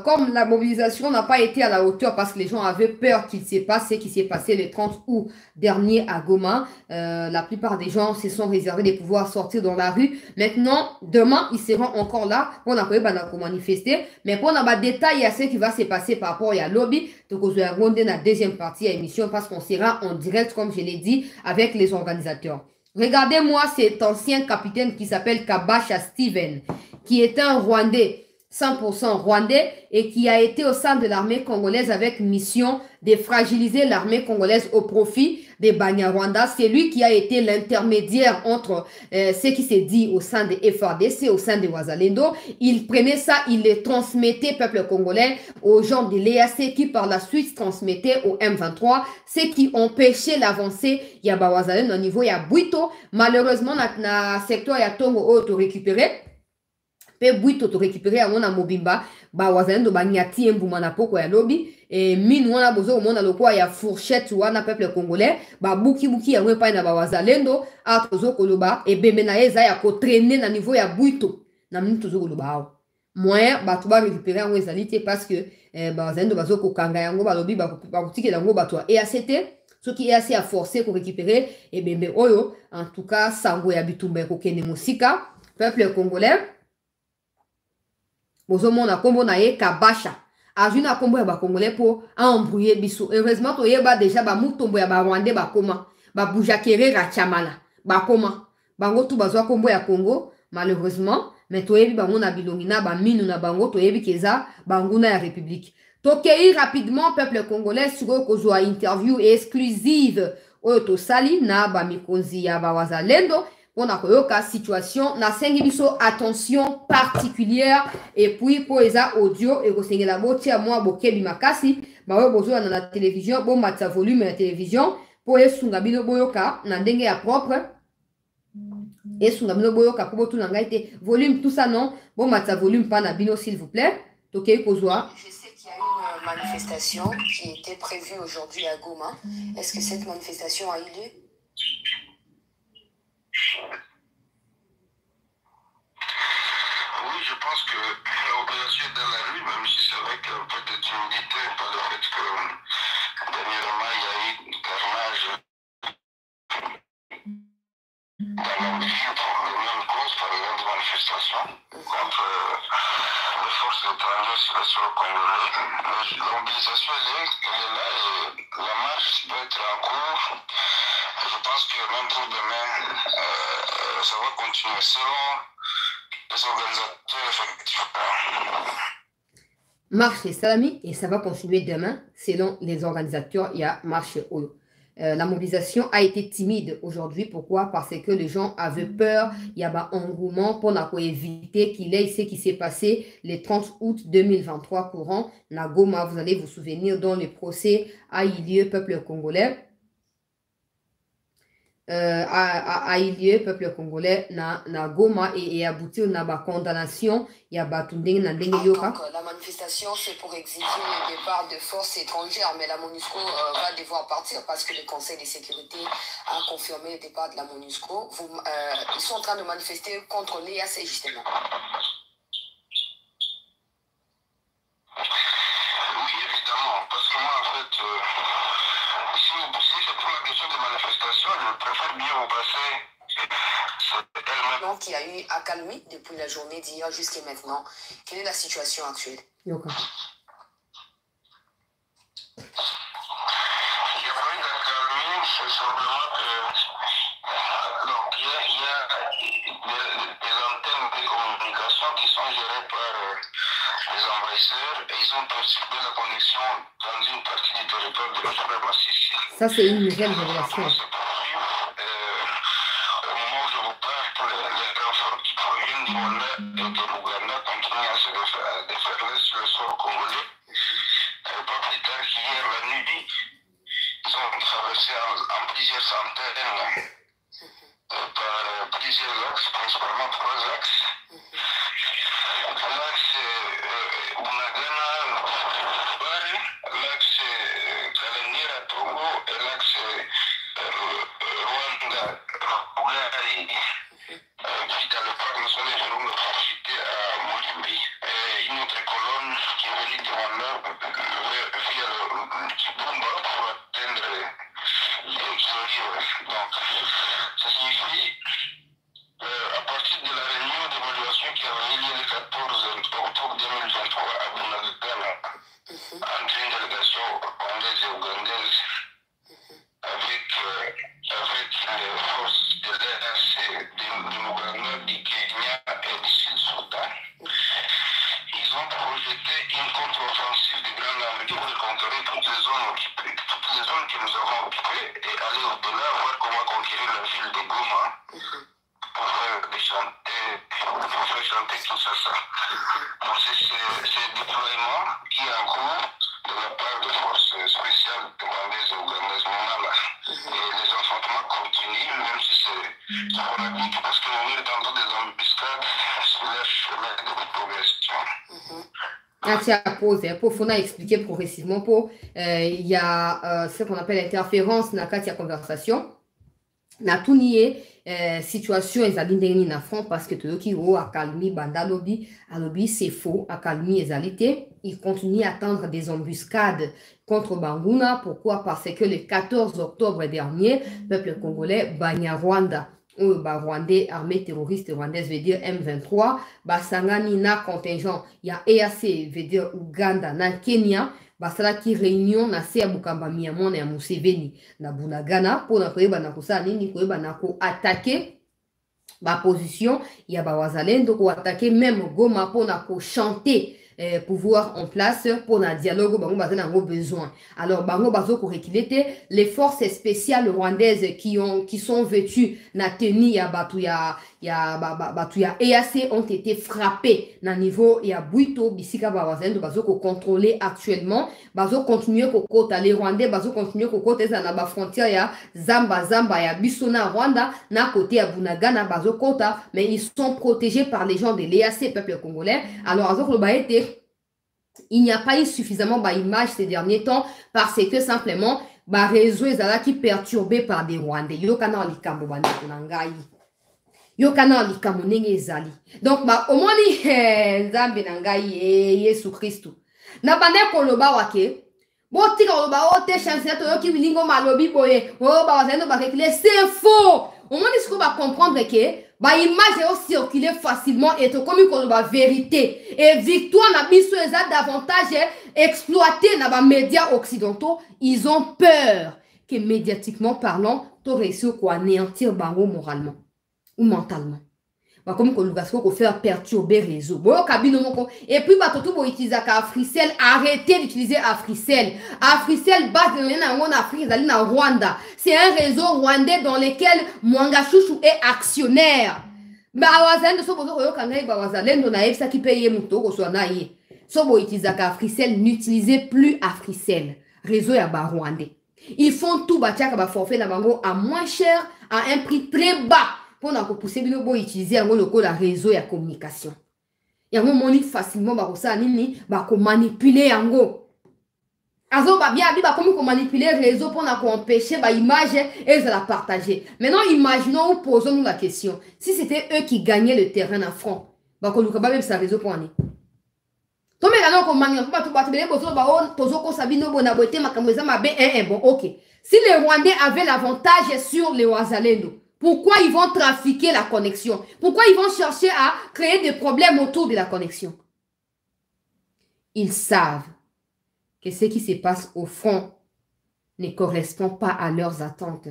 comme la mobilisation n'a pas été à la hauteur parce que les gens avaient peur qu'il s'est passé ce qui s'est passé le 30 août dernier à Goma, la plupart des gens se sont réservés de pouvoir sortir dans la rue. Maintenant, demain, ils seront encore là pour manifester. Mais pour avoir des détails à ce qui va se passer par rapport à lobby, donc on va rendre la deuxième partie à l'émission parce qu'on sera en direct, comme je l'ai dit, avec les organisateurs. Regardez-moi cet ancien capitaine qui s'appelle Kabasha Steven, qui est un Rwandais, 100% rwandais, et qui a été au sein de l'armée congolaise avec mission de fragiliser l'armée congolaise au profit des Banyarwanda. C'est lui qui a été l'intermédiaire entre ce qui s'est dit au sein des FRDC, au sein des Wazalendo. Il prenait ça, il les transmettait, peuple congolais, aux gens de l'EAC qui par la suite transmettaient au M23, ce qui empêchait l'avancée. Il y a Wazalendo au niveau, il y a Bwito. Malheureusement, na secteur ya Tongo auto récupéré. Pe Bwito to récupéré à mon mobimba. Wazalendo banyati mbuma na poko ya lobby. Et mine wana bozo mona lokwa ya fourchette wana peuple congolais buki ya wepa na Wazalendo a tozo koloba e bembe na eza ya ko traîner na niveau ya Bwito na mine tozo koloba moyen batu ba récupérer en ezalité parce que Wazalendo bazo ko kanga yango ba lobby ba kutike yango bato et ACT ce qui est assez à forcer pour récupérer et bembe oyo en tout cas sango ya bitumba ko kene musika peuple congolais bozo mona kombo na ye Kabasha ajuna kombo ya ba congolais pour embrouiller biso. Heureusement to yeba déjà ba mutombo ya ba Rwandais ba koma ba bujakere rachamala ba koma bango tu bazwa kombo ya Congo malheureusement mais to yebi bango na bilongi na ba minu na bango to yebi keza banguna ya République. Tokei rapidement peuple congolais sur kozwa interview exclusive oyo to sali na ba mikonzi ya ba Wazalendo. On a koyoka situation na sengi biso attention particulière et puis pour eza audio et ko sengela botia moi bokebi makasi ba we bozo na la télévision bon matza volume ya télévision pour esunga bino boyoka na ndenge ya propre esunga bino boyoka ko botu na ngaite volume tout ça non bon matza volume pas na bino s'il vous plaît tokei kozwa. Je sais qu'il y a une manifestation qui était prévue aujourd'hui à Goma. Est-ce que cette manifestation a eu lieu? Oui, je pense que l'opération est dans la rue, même si c'est vrai qu'il y a un peu de timidité par le fait que dernièrement il y a eu un carnage dans la ville pour la même cause, par exemple, manifestation contre les forces étrangères sur le sol congolais. La mobilisation elle est là et la marche peut être en cours. Je pense que même pour demain, ça va continuer selon les organisateurs effectivement. Marche et salami et ça va continuer demain selon les organisateurs. Il y a marche Oyo. La mobilisation a été timide aujourd'hui. Pourquoi? Parce que les gens avaient peur. Il y a un engouement pour éviter qu'il ait ce qui s'est passé le 30 août 2023 courant. Na Goma, vous allez vous souvenir, dans le procès a eu lieu peuple congolais. a lieu peuple congolais na Goma et aboutir na ba condamnation ya batundeng na ndenge yoka. Donc la manifestation c'est pour exiger le départ de forces étrangères, mais la MONUSCO va devoir partir parce que le Conseil de sécurité a confirmé le départ de la MONUSCO. Ils sont en train de manifester contre l'EAC justement. Oui, évidemment, parce que moi en fait si c'est pour la question de manifestation, je préfère bien vous passer elle-même. Donc, il y a eu accalmie depuis la journée d'hier jusqu'à maintenant. Quelle est la situation actuelle? Il Yoka. n'y a pas eu d'accalmie, c'est simplement que donc, il y a des antennes de communication qui sont gérées par les envahisseurs et ils ont perturbé la connexion dans une partie du territoire de la suprématie. Ça, c'est une nouvelle révélation. Au moment où je vous parle, les renforts qui proviennent du Rwanda et de l'Ouganda continuent à se déferler sur le sol congolais. Pas plus tard qu'hier la nuit, ils ont traversé en plusieurs centaines par plusieurs axes, principalement 3 axes. L'axe Bunagana, Bare, l'axe Kalengera, Togo et l'axe Rwanda, Ugari. Puis dans le parc national de Virunga, profité à Moulimbi. Une autre colonne qui est venue de Rwanda via le Kibumba pour atteindre Kiloliwe. Donc, ça signifie à partir de la réunion d'évaluation qui a eu lieu le 14 octobre 2023 à Bunagana, entre une délégation rwandaise et ougandaise avec les forces de l'EAC de l'Ouganda, du Kenya et du Sud-Soudan, ils ont projeté une contre-offensive de grande envergure pour conquérir toutes les zones que nous avons occupées et aller au-delà, voir comment conquérir la ville de Goma pour faire chanter tout ça. Donc c'est ce déploiement qui est en cours de la part de forces spéciales rwandaises et ougandaises là. Et les affrontements continuent, même si c'est sporadique, parce que nous avons tantôt des embuscades sur leur chemin de progression. Tiens, pause, pour Fona expliquer progressivement, il y a ce qu'on appelle l'interférence dans la conversation. Na tout nié situation ezali ndenge na front parce que tout qui a calmi banda lobby c'est faux a calmi ezalité il continue à attendre des embuscades contre Banguna. Pourquoi? Parce que le 14 octobre dernier peuple congolais Banyarwanda Rwandais, armée terroriste rwandaise veut dire M23 basangani na contingent ya EAC veut dire Ouganda na Kenya basala ki réunion na se ya Bukamba Miyamona ya Museveni na Bunagana pour na koyeba na kosala nini koyeba na ko attaquer ba position ya ba wazalendo ko attaquer même Goma pour na ko chanter pouvoir en place pour un dialogue bango bazana ngo besoin. Alors bango bazo ko reculer les forces spéciales rwandaises qui sont vêtues na tenue ya batu ya EAC ont été frappées na niveau ya Buito bisika ba wazalendo bazo ko contrôler actuellement bazo continuer ko kota les Rwandais bazo continuer ko kota na ba frontière ya Zamba ya Bisona Rwanda na côté ya Bunagana bazo kota mais ils sont protégés par les gens de l'EAC peuple congolais. Alors bazo ko ba été il n'y a pas eu suffisamment d'image ces derniers temps parce que simplement bah réseau ezala qui perturbé par des Rwandais yo kana likambo bana ngai yo kana likambo ndenge ezali donc bah au moins ni nzambe na ngai Yesu Kristo na bande koloba wake botika koloba ote chance to yo ki wilingo malobi boye oh ba wazendo ba reculer c'est faux au moins il faut comprendre que ba image est circuler facilement et tout comme il ba vérité et victoire na biso eza davantage exploité na ba médias occidentaux. Ils ont peur que médiatiquement parlant to réussir quoi anéantir bango moralement ou mentalement. Bah comme qu'on va faire perturber réseau. Bon kabino moko et puis ba tout bo utiliser Africell, arrêtez d'utiliser Africell. Africell base na en Afrique ezali na Rwanda. C'est un réseau rwandais dans lequel Mwanga Chouchou est actionnaire. Ba wazalendo so bozo yo kangai ba wazalendo na efsa ki paye muto ko so na ye. So bo utiliser Africell, n'utilisez plus Africell. Réseau ya ba rwandais. Ils font tout batiaka ba forfait na bango à moins cher à un prix très bas pour pousser utiliser le réseau et la communication. Et on monite facilement manipuler yango. Azo bien comment manipuler le réseau pour empêcher l'image et de la partager. Maintenant, imaginons ou posons-nous la question. Si c'était eux qui gagnaient le terrain en front, même sa réseau pour aller. Bon, ok. Si les Rwandais avaient l'avantage sur les Ouazalendo, pourquoi ils vont trafiquer la connexion? Pourquoi ils vont chercher à créer des problèmes autour de la connexion? Ils savent que ce qui se passe au front ne correspond pas à leurs attentes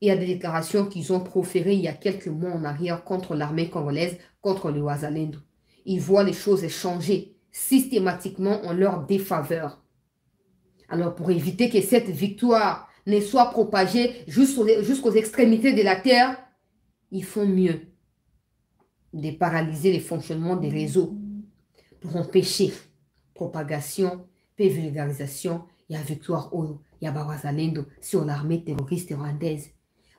et à des déclarations qu'ils ont proférées il y a quelques mois en arrière contre l'armée congolaise, contre les Ouazalendo. Ils voient les choses changer systématiquement en leur défaveur. Alors, pour éviter que cette victoire ne soit propagée jusqu'aux extrémités de la terre, ils font mieux de paralyser le fonctionnement des réseaux pour empêcher propagation et vulgarisation. Il y a victoire il y a Ouazalendo sur l'armée terroriste rwandaise.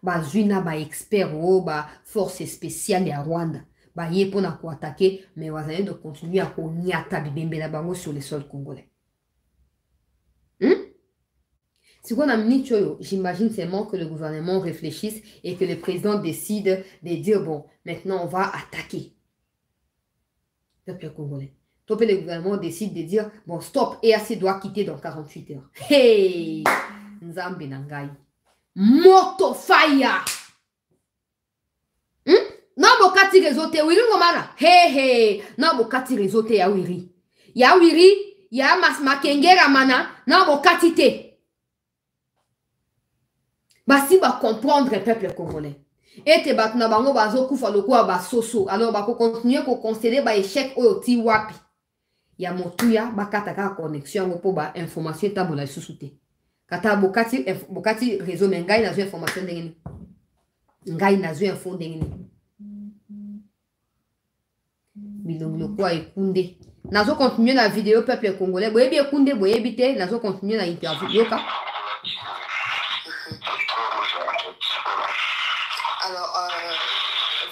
Bazuna ba expert force spéciale de Rwanda. Yé pour attaquer, mais Ouazalendo continue à konyata bibembe la bango sur le sol congolais. Si on a minute, j'imagine seulement que le gouvernement réfléchisse et que le président décide de dire bon, maintenant on va attaquer le peuple congolais. Donc le gouvernement décide de dire bon, stop, EAC doit quitter dans 48 heures. Hey! Nzambe Nangai. Moto fire! Non, bokati réseauté, wiri ngomara. Hey, hey! Non, bokati réseauté ya wiri. Ya wiri, ya makengera mana, non, bokati te. Si va comprendre le peuple congolais. Et te batna bango bazo kufa lokwa basoso. Alors bako continuer ko considérer ba échec o ti wapi. Ya motuya bakata ka connexion po ba information tabola susute. Kata bokati réseau mengai na zo information ndengeni. Ngai na zo info ndengeni. Bilongo kwa ekunde. Nazo continuer la vidéo peuple congolais. Boyebi ekunde boyebi te nazo continuer la interview yoka. Alors,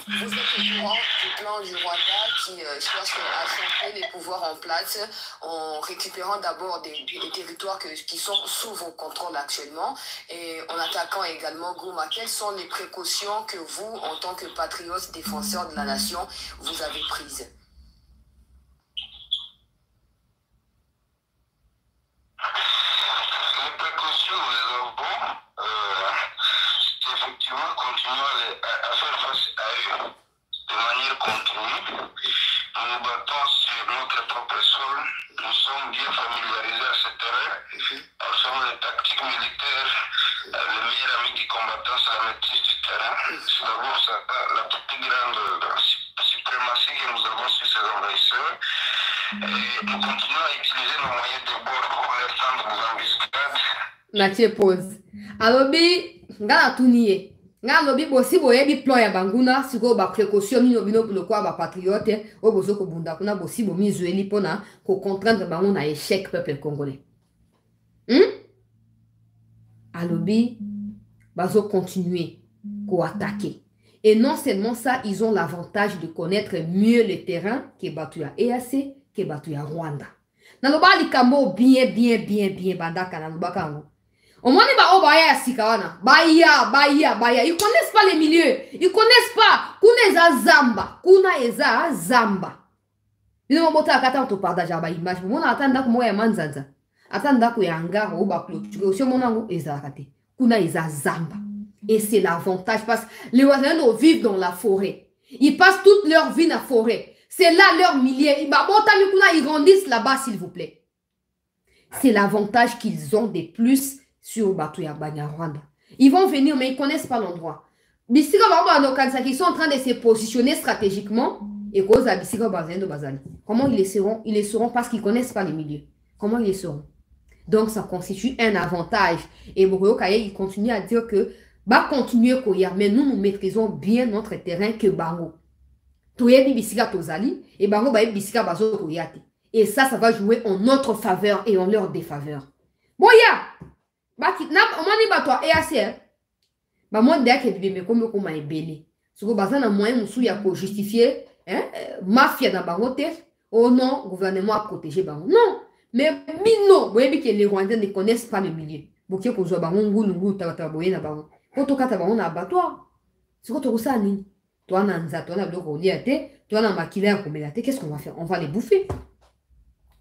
vous êtes au courant du plan du Rwanda qui cherche à centrer les pouvoirs en place en récupérant d'abord des territoires qui sont sous vos contrôles actuellement et en attaquant également Goma. Quelles sont les précautions que vous, en tant que patriotes défenseurs de la nation, vous avez prises? Continuer à faire face à eux de manière continue. Nous nous battons sur notre propre sol. Nous sommes bien familiarisés à ce terrain. Nous sommes les tactiques militaires. Le meilleur ami du combattant, c'est la maîtrise du terrain. C'est d'abord la plus grande suprématie que nous avons sur ces envahisseurs. Et nous continuons à utiliser nos moyens de bord pour leur tendre des embuscades. Natie pause. Alobi, ngana tuniye. Nga lobi bosi boyebi plan ya banguna siko ba précaution mino bino le quoi ba patriote o bozo ko bunda kuna bosi bo mizueli pona ko contraindre bango na échec peuple congolais. Alobi bazo continuer ko attaquer. Et non seulement ça, ils ont l'avantage de connaître mieux le terrain que Batuya EAC, que Batuya Rwanda. Naloba likambo bien bandaka naloba kango. Au moins, ils connaissent pas les milieux. Ils connaissent pas. Kuna eza zamba. Kuna eza zamba. Ils ont monté à 4 ans partage à image. Mon attendre que moi ya manzanza. Attendre que ya ngara ou ba clôture. Sur mon ango eza raté. Kuna eza zamba. Et c'est l'avantage parce que les Ouazalendo vivent dans la forêt. Ils passent toute leur vie dans la forêt. C'est là leur milieu. Ils grandissent là-bas, s'il vous plaît. C'est l'avantage qu'ils ont de plus sur Batuya Rwanda. Ils vont venir, mais ils ne connaissent pas l'endroit. Ils sont en train de se positionner stratégiquement. Et comment ils les seront? Ils les seront parce qu'ils ne connaissent pas les milieux. Comment ils les seront? Donc, ça constitue un avantage. Et Bokoyokaye, il continue à dire que bah continuer Koya, mais nous maîtrisons bien notre terrain que Bango. Toyebi Bisika Tozali, et Bango Baye Bisika Bazo Koyate. Et ça va jouer en notre faveur et en leur défaveur. Boya! Bah kidnap, on m'a dit bah toi, EAC. Ba moi ndea ke bibe me comme ebele. Soko baza na moyen musu ya ko justifier mafia na bango te. Oh non, gouvernement a protégé bango. Non, mais mino, vous voyez que les Rwandais ne connaissent pas le milieu. Boké ko zo bango ngulu tata boye na bango. Ko to kata bango na abattoir. Soko to ça nini? Toi na nza, toi na biloko lia te, toi na makila ya komela te, qu'est-ce qu'on va faire? On va les bouffer.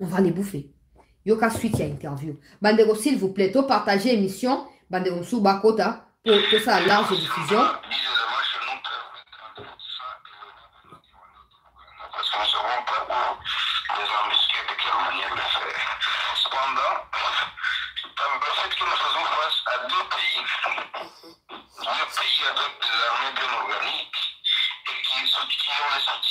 On va les bouffer. Yoka suite ya interview. Bandego s'il vous plaît, to partager émission, bandego sou bakota pour que ça large diffusion.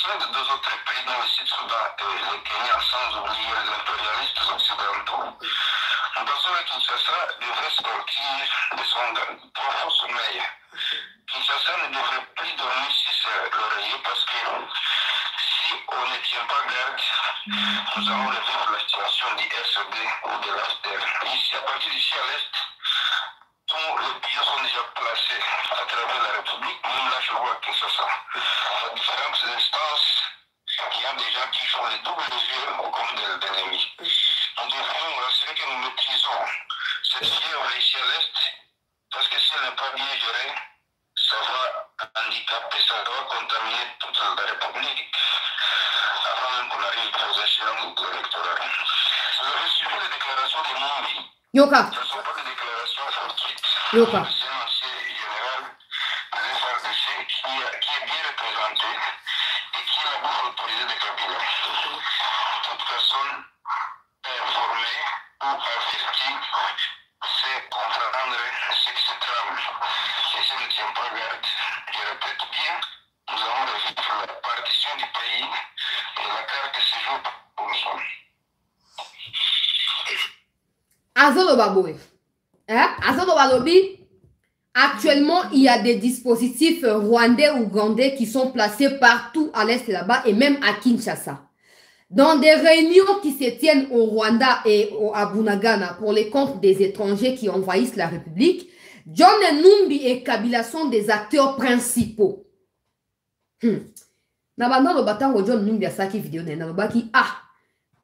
De deux autres pays dans le Sud-Soudan et le Kenya, sans oublier les impérialistes occidentaux. Une personne à Kinshasa devrait sortir de son profond sommeil. Kinshasa ne devrait plus dormir sur l'oreiller parce que si on ne tient pas garde, nous allons revivre la situation du RCD ou de l'AFDR. Ici, à partir d'ici à l'Est, tous les pays sont déjà placés à travers la République, même là je vois Kinshasa. À différentes instances, il y a des gens qui font les doubles jeux comme des ennemis. Nous devrions nous assurer que nous maîtrisons cette fièvre ici à l'Est, parce que si elle n'est pas bien gérée, ça va handicaper, ça va contaminer toute la République avant même qu'on arrive aux échéances électorales. Vous avez suivi les déclarations de Mumbi. Yoka. Ce ne sont pas des déclarations fortuites. Yoka. C'est un ancien général de FRDC qui est bien représenté et qui est la bouche autorisée de Kabila. Toute personne informée ou avertie sait comprendre ce qui se trame. Et si on ne tient pas garde, je répète bien, nous allons revivre la partition du pays et la carte se joue pour nous. Azolo Baboé. Azolo Balobi. Actuellement, il y a des dispositifs rwandais ou ougandais qui sont placés partout à l'est là-bas et même à Kinshasa. Dans des réunions qui se tiennent au Rwanda et à Bunagana pour les comptes des étrangers qui envahissent la République, John Numbi et Kabila sont des acteurs principaux. Nabanda lo batango John Numbi a saki vidéo na lobaki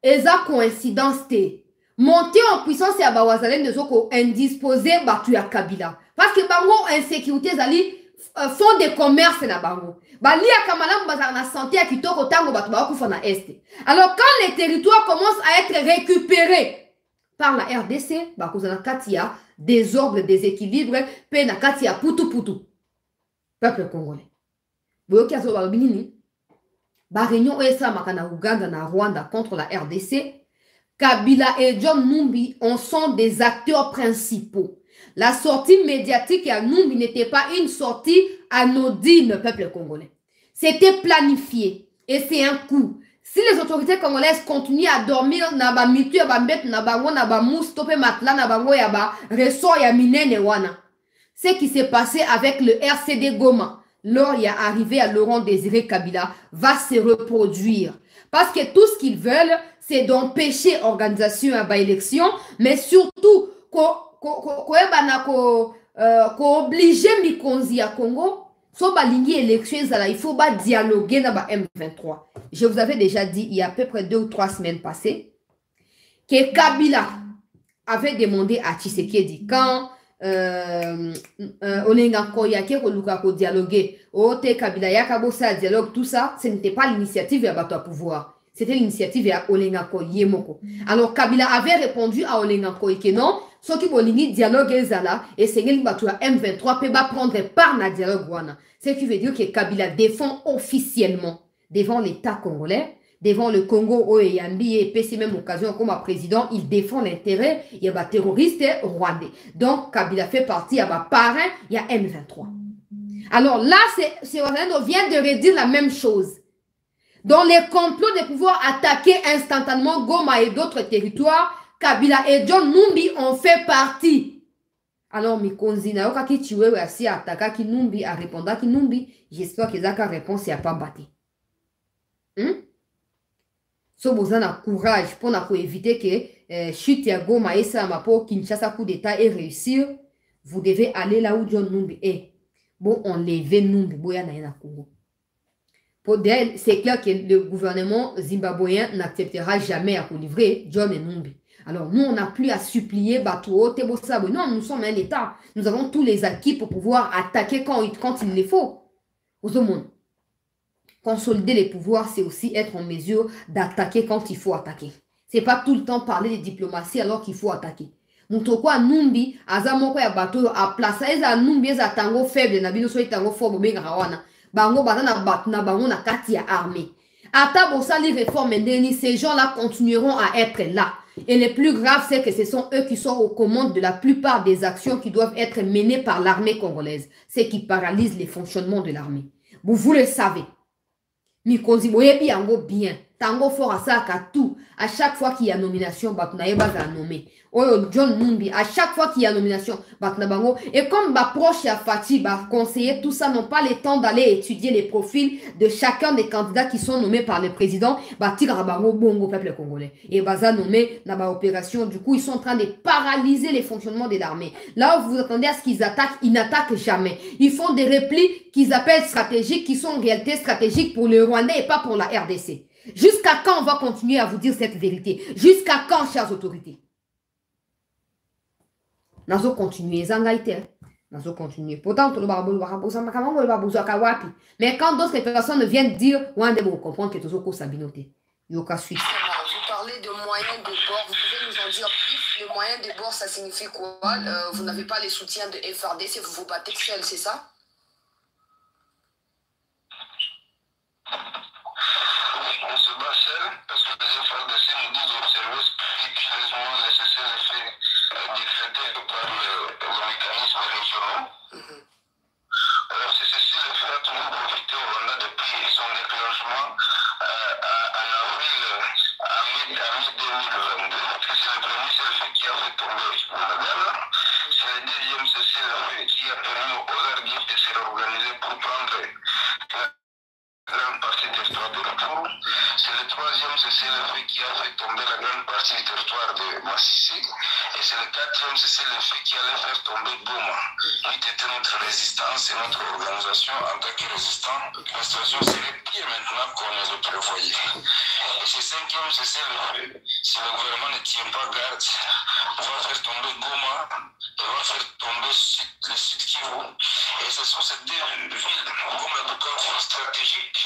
eza coïncidence te. Monter en puissance et à Bawazalen de Zoko indisposé batu ya Kabila. Parce que bango insécurité zali font des commerces na bango. Bali ya kamalam bazar na santé à kitoko tango batu ba kufa na est. Alors quand les territoires commencent à être récupérés par la RDC, ba kozana katia désordre, déséquilibre, pe na katia putu putu. Peuple congolais. Boyoki azo ba binini. Ba réunion esa makana Uganda na Rwanda contre la RDC. Kabila et John Numbi en sont des acteurs principaux. La sortie médiatique à Numbi n'était pas une sortie anodine, peuple congolais. C'était planifié. Et c'est un coup. Si les autorités congolaises continuent à dormir, naba mitu ya bambet, nabango, naba mousse, tope matla, nabango, yaba, ressort, ya minene, wana. Ce qui s'est passé avec le RCD Goma, lors il y a arrivé à Laurent Désiré Kabila, va se reproduire. Parce que tout ce qu'ils veulent, c'est d'empêcher l'organisation à l'élection, mais surtout obliger Mikonzi à Congo, so balingi élection, il faut dialoguer dans M23. Je vous avais déjà dit, il y a à peu près 2 ou 3 semaines passées, que Kabila avait demandé à Tshisekedi quand Olenga Koyake ko dialoguer, Ote Kabila Yakabosa dialogue, tout ça, ce n'était pas l'initiative à battre au pouvoir. C'était l'initiative à Olenga Koyemoko. Alors Kabila avait répondu à Olenga Koy que non, ce qui voulait dialogue ezala et c'est qu'il va M23 peut pas prendre part dans dialogue wana. Ce qui veut dire que Kabila défend officiellement devant l'État congolais, devant le Congo Oyambi et PC même occasion comme président, il défend l'intérêt, il y a des terroristes rwandais. Donc Kabila fait partie, il y a des parrains, il y a M23. Alors là, on vient de redire la même chose. Dans les complots de pouvoir attaquer instantanément Goma et d'autres territoires, Kabila et John Numbi en fait partie. Alors, Mikonzi, na yoka ki tuwe asi ataka ki Numbi a répondu ki Numbi, j'espère que Zaka réponse n'a pas battu. So besoin de courage pour éviter que chute ya Goma et ça ma pour Kinshasa coup d'état et réussir, vous devez aller là où John Numbi est. bon enlever Numbi Boya na Congo. C'est clair que le gouvernement zimbabwéen n'acceptera jamais à livrer John et Numbi. Alors nous, on n'a plus à supplier Batou, non, nous sommes un État. Nous avons tous les acquis pour pouvoir attaquer quand il le faut. Aux hommes. Consolider les pouvoirs, c'est aussi être en mesure d'attaquer quand il faut attaquer. C'est pas tout le temps parler de diplomatie alors qu'il faut attaquer. Mutokwa Numbi, azamoko ya bateau a place eza Numbi eza tango faible na bino so tango fort benga wana. Bango bazana batna bango na kati ya armée. Ata bosali réforme ndeni, ces gens-là continueront à être là. Et le plus grave, c'est que ce sont eux qui sont aux commandes de la plupart des actions qui doivent être menées par l'armée congolaise. C'est qui paralyse les fonctionnements de l'armée. Vous le savez. Mikozi boyebi yango bien. Tango fort à ça qu'à tout. À chaque fois qu'il y a nomination, Batnaye baza nommé. Oyo John Numbi, à chaque fois qu'il y a nomination, Batnabango. Et comme proche à Fatih, conseiller, tout ça n'ont pas le temps d'aller étudier les profils de chacun des candidats qui sont nommés par le président. Tigarabango bongo peuple congolais. Et baza nommé dans opération. Du coup, ils sont en train de paralyser les fonctionnements de l'armée. Là où vous attendez à ce qu'ils attaquent, ils n'attaquent jamais. Ils font des replis qu'ils appellent stratégiques, qui sont en réalité stratégiques pour le Rwandais et pas pour la RDC. Jusqu'à quand on va continuer à vous dire cette vérité? Jusqu'à quand, chères autorités? Nous allons continuer. Nous allons continuer. Pourtant, mais quand d'autres personnes viennent dire, vous comprendre que tout ça sabinoté. Yoka suite. Vous parlez de moyens de bord. Vous pouvez nous en dire plus? Le moyen de bord, ça signifie quoi? Vous n'avez pas les soutiens de FRDC, vous vous battez seul, c'est ça? On se bat seul parce que les FRDC nous disent d'observer scrupuleusement les cessez-le-feu décrétés par les mécanismes régionaux. Alors ces cessez-le-feu ont toujours profité au Rwanda depuis son déclenchement en avril, à mi-2022. C'est le premier cessez-le-feu qui a fait tomber la guerre. C'est le deuxième cessez-le-feu qui a permis aux artistes de se réorganiser pour prendre la grande partie du territoire de Rutshuru. C'est le troisième cessez-le-feu qui a fait tomber la grande partie du territoire de Massissi. Et c'est le quatrième cessez-le-feu qui allait faire tomber Goma. Lui était notre résistance et notre organisation en tant que résistant. La situation serait pire maintenant qu'on le prévoyait. Et ce cinquième cessez-le-feu, si le gouvernement ne tient pas garde, on va faire tomber Goma et on va faire tomber le sud Kivu. Et ce sont ces deux villes, Goma de confort stratégique,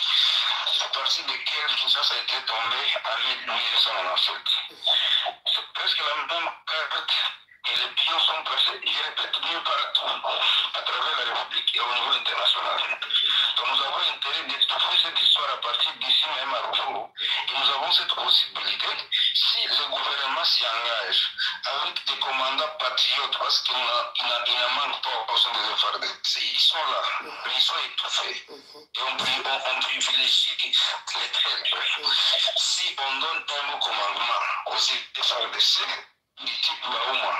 à partir desquelles Kinshasa a été tombé en 1997. C'est presque la même carte et les pions sont placés, je répète, mieux partout, à travers la République et au niveau international. Donc nous avons intérêt d'étouffer cette histoire à partir d'ici même à Rutshuru. Et nous avons cette possibilité, si le gouvernement s'y engage avec des commandants patriotes, parce qu'il n'en manque pas au sein des FARDC, ils sont là, mais ils sont étouffés. Et on privilégie les traîtres. Si on donne un mot commandement aux FARDC, du type Baouma,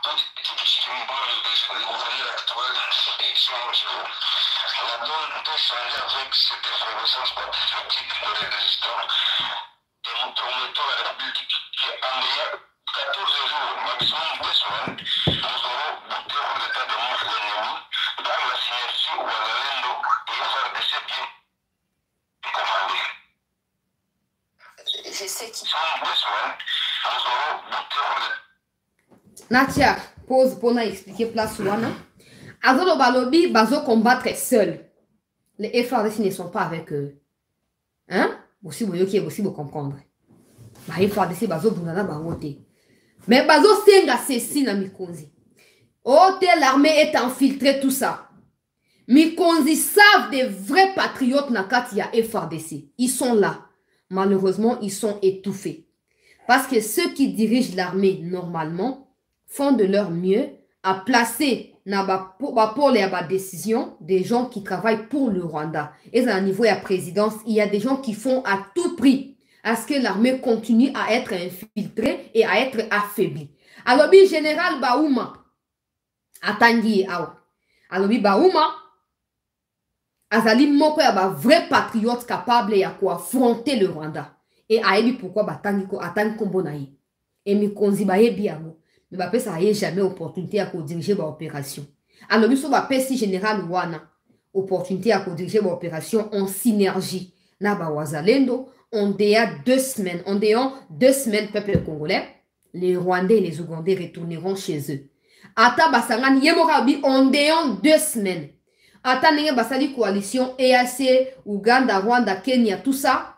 ou du type Chimbo, le gouverneur actuel, et son la donne peut changer avec cette effervescence patriotique de la résistance. Et nous promettons à la République qu'en 14 jours, maximum 2 semaines, nous aurons bouté pour l'état de mort de l'ennemi par la synergie ou à l'alendo et FRDC bien commandé. Je sais qui. En 2 semaines, nous aurons bouté pour l'état. Natia, pause pour nous expliquer place wana. Azolo balobi bazo combattre seul. Les FRDC ne sont pas avec eux. Hein? Aussi vous comprendre. Bah FRDC bazo bunana bangote. Mais bazo senga ceci na Mikonzi. Oh, l'armée est infiltrée tout ça. Mikonzi savent des vrais patriotes na katia FRDC. Ils sont là. Malheureusement, ils sont étouffés. Parce que ceux qui dirigent l'armée normalement font de leur mieux à placer pour les décisions des gens qui travaillent pour le Rwanda. Et à un niveau de la présidence, il y a des gens qui font à tout prix à ce que l'armée continue à être infiltrée et à être affaiblie. Alors, le général Baouma, Atangi, alors Baouma, Azali Moko est un vrai patriote capable de affronter le Rwanda. Et Aébi pourquoi Batangi Kombonaï. Et Mikonzi Baé Biamo. Mais ça n'a jamais opportunité à diriger l'opération. Alors, nous sommes à Pessi Général Wana. Opportunité à diriger l'opération en synergie. Naba Wazalendo, on déa 2 semaines. On déa 2 semaines, peuple congolais. Les Rwandais et les Ougandais retourneront chez eux. Ata Basangan, Yemorabi, on déa 2 semaines. Ata Nenge Basali coalition, EAC, Ouganda, Rwanda, Kenya, tout ça.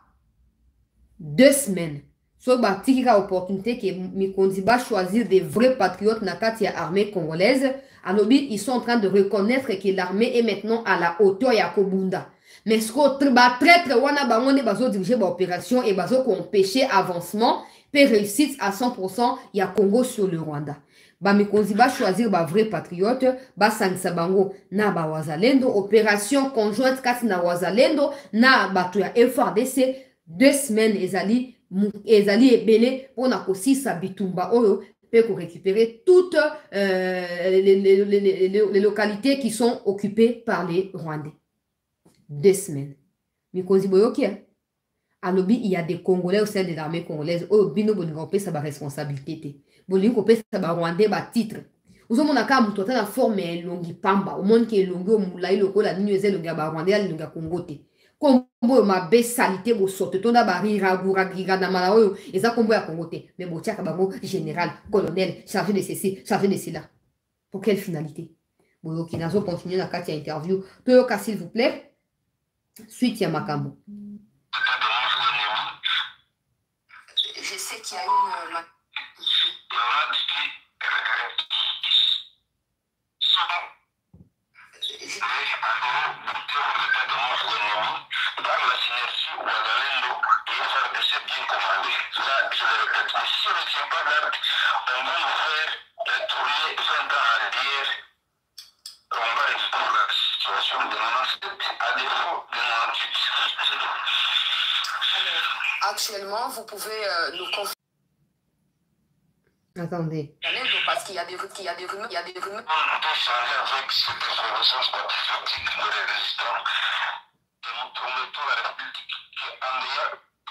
2 semaines. So batiki ka opportunité que Mikondi va choisir des vrais patriotes na kati ya armée congolaise. Anobi, ils sont en train de reconnaître que l'armée est maintenant à la hauteur ya Kobunda. Mais ce qu'on traître wana bangonde bazo diriger l'opération et bazo qu'on empêcher avancement peut réussir à 100% ya Congo sur le Rwanda. Ba Mikondi va choisir ba vrais patriotes, ba sangisa bango na ba wazalendo, opération conjointe kati na wazalendo na batu ya FARDC. 2 semaines ezali ebele pour na kosisa bitumba oyo pour récupérer toutes les localités qui sont occupées par les Rwandais. 2 semaines. Mikozi boyoki alobi, il y a des Congolais au sein de l'armée congolaise oyo bino bolinga kopesa ba responsabilité. Bolinga kopesa ba Rwandais ba titre. Uzomona ka mutu ata na forme elongi pamba, omoni ke elongi omulai lokola nini eze elongi ba Rwandais alongi Congo te. Kombo ma besalité bo sorte tonda bari ragura na mala oyo eza kombo ya Congo te mais bo tiaka bango général colonel chargé de ceci chargé de cela pour quelle finalité bo ki nazo continuer na kati ya interview toyoka s'il vous plaît suite ya makambo. Je sais qu'il y a une Actuellement, vous pouvez nous confirmer. Attendez. Parce qu'il y a des rumeurs, il y a des rumeurs. On peut changer avec cette effervescence patriotique de les résistants. Et nous promettons la République qu'en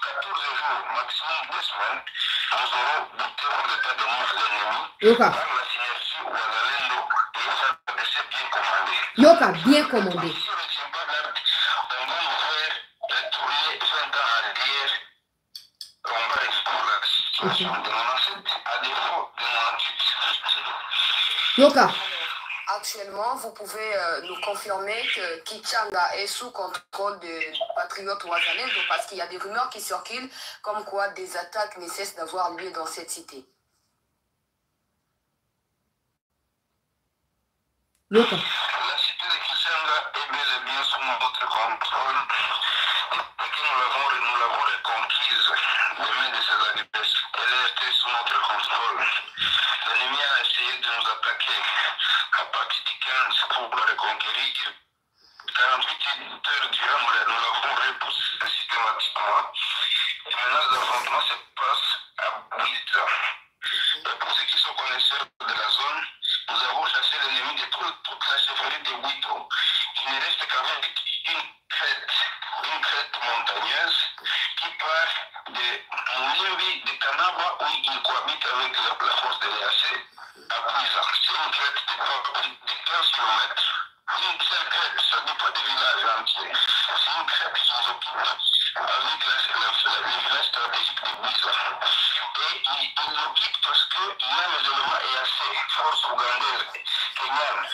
14 jours, maximum 2 semaines, nous aurons buté hors d'état de mort l'ennemi par la synergie Ouazalendo et FARDC bien commandé. Yoka bien commandé. Si on ne tient pas garde, on va nous faire retourner 20 ans à l'arrière. On va explorer la situation de 97 à défaut de 98. Yoka. Actuellement, vous pouvez nous confirmer que Kichanga est sous contrôle de patriotes Ouazalendo parce qu'il y a des rumeurs qui circulent comme quoi des attaques ne cessent d'avoir lieu dans cette cité. Yoka. La cité de Kichanga est bel et bien sous notre contrôle et que nous l'avons reconquise des mains de ses agresseurs. Elle est restée sous notre contrôle. L'ennemi a essayé de nous attaquer à partir du 15 pour la reconquérir. 48 heures durant, nous l'avons repoussé systématiquement. Et maintenant, les affrontements se passent à Bouita. Pour ceux qui sont connaisseurs de la zone, nous avons chassé l'ennemi de toute la chefferie de Bouito. Il ne reste qu'avec une crête montagneuse qui part de Moulimbi, de Kanaba, où il cohabite avec la force de l'EAC, à Bouiza. C'est une crête de 15 km. Une seule crête, ça n'est pas des villages entiers. C'est une crête qui nous occupe avec le village stratégique de Bouiza. Et il l'occupe parce qu'il y a les éléments EAC, force ougandaise, kenyanes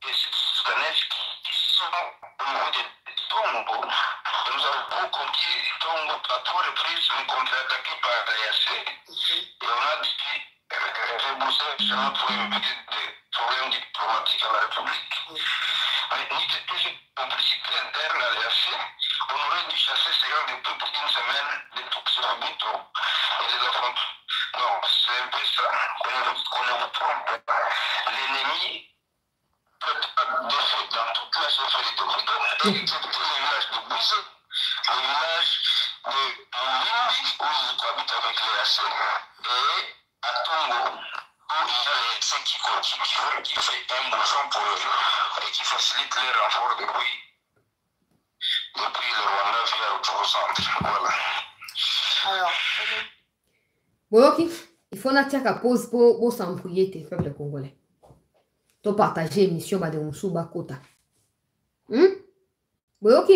et sud-soudanaises qui sont au niveau des Tongo. Nous avons conquis Tongo à 3 reprises, nous contre-attaqué par l'EAC. Et on a dit rebousser justement pour éviter des problèmes diplomatiques à la République. Mais ni de toute complicité interne à l'EAC, on aurait dû chasser ces gens depuis plus d'une semaine de Tuxurabito et les affrontements. Non, c'est un peu ça, qu'on ne vous trompe pas. L'ennemi peut être défait dans toute la chefferie de Bouito, excepté le village de Bouizo, le village de Moulimbi, où ils cohabitent avec l'EAC, et à Tongo, où il y a l'EAC qui fait un bouchon pour eux et qui facilite les renforts depuis le Rwanda via le centre. Voilà. Alors, Boyoki, il faut na tiaka pause pour s'embrouiller tes peuples congolais. to partager émission ba de musu ba kota. Ok.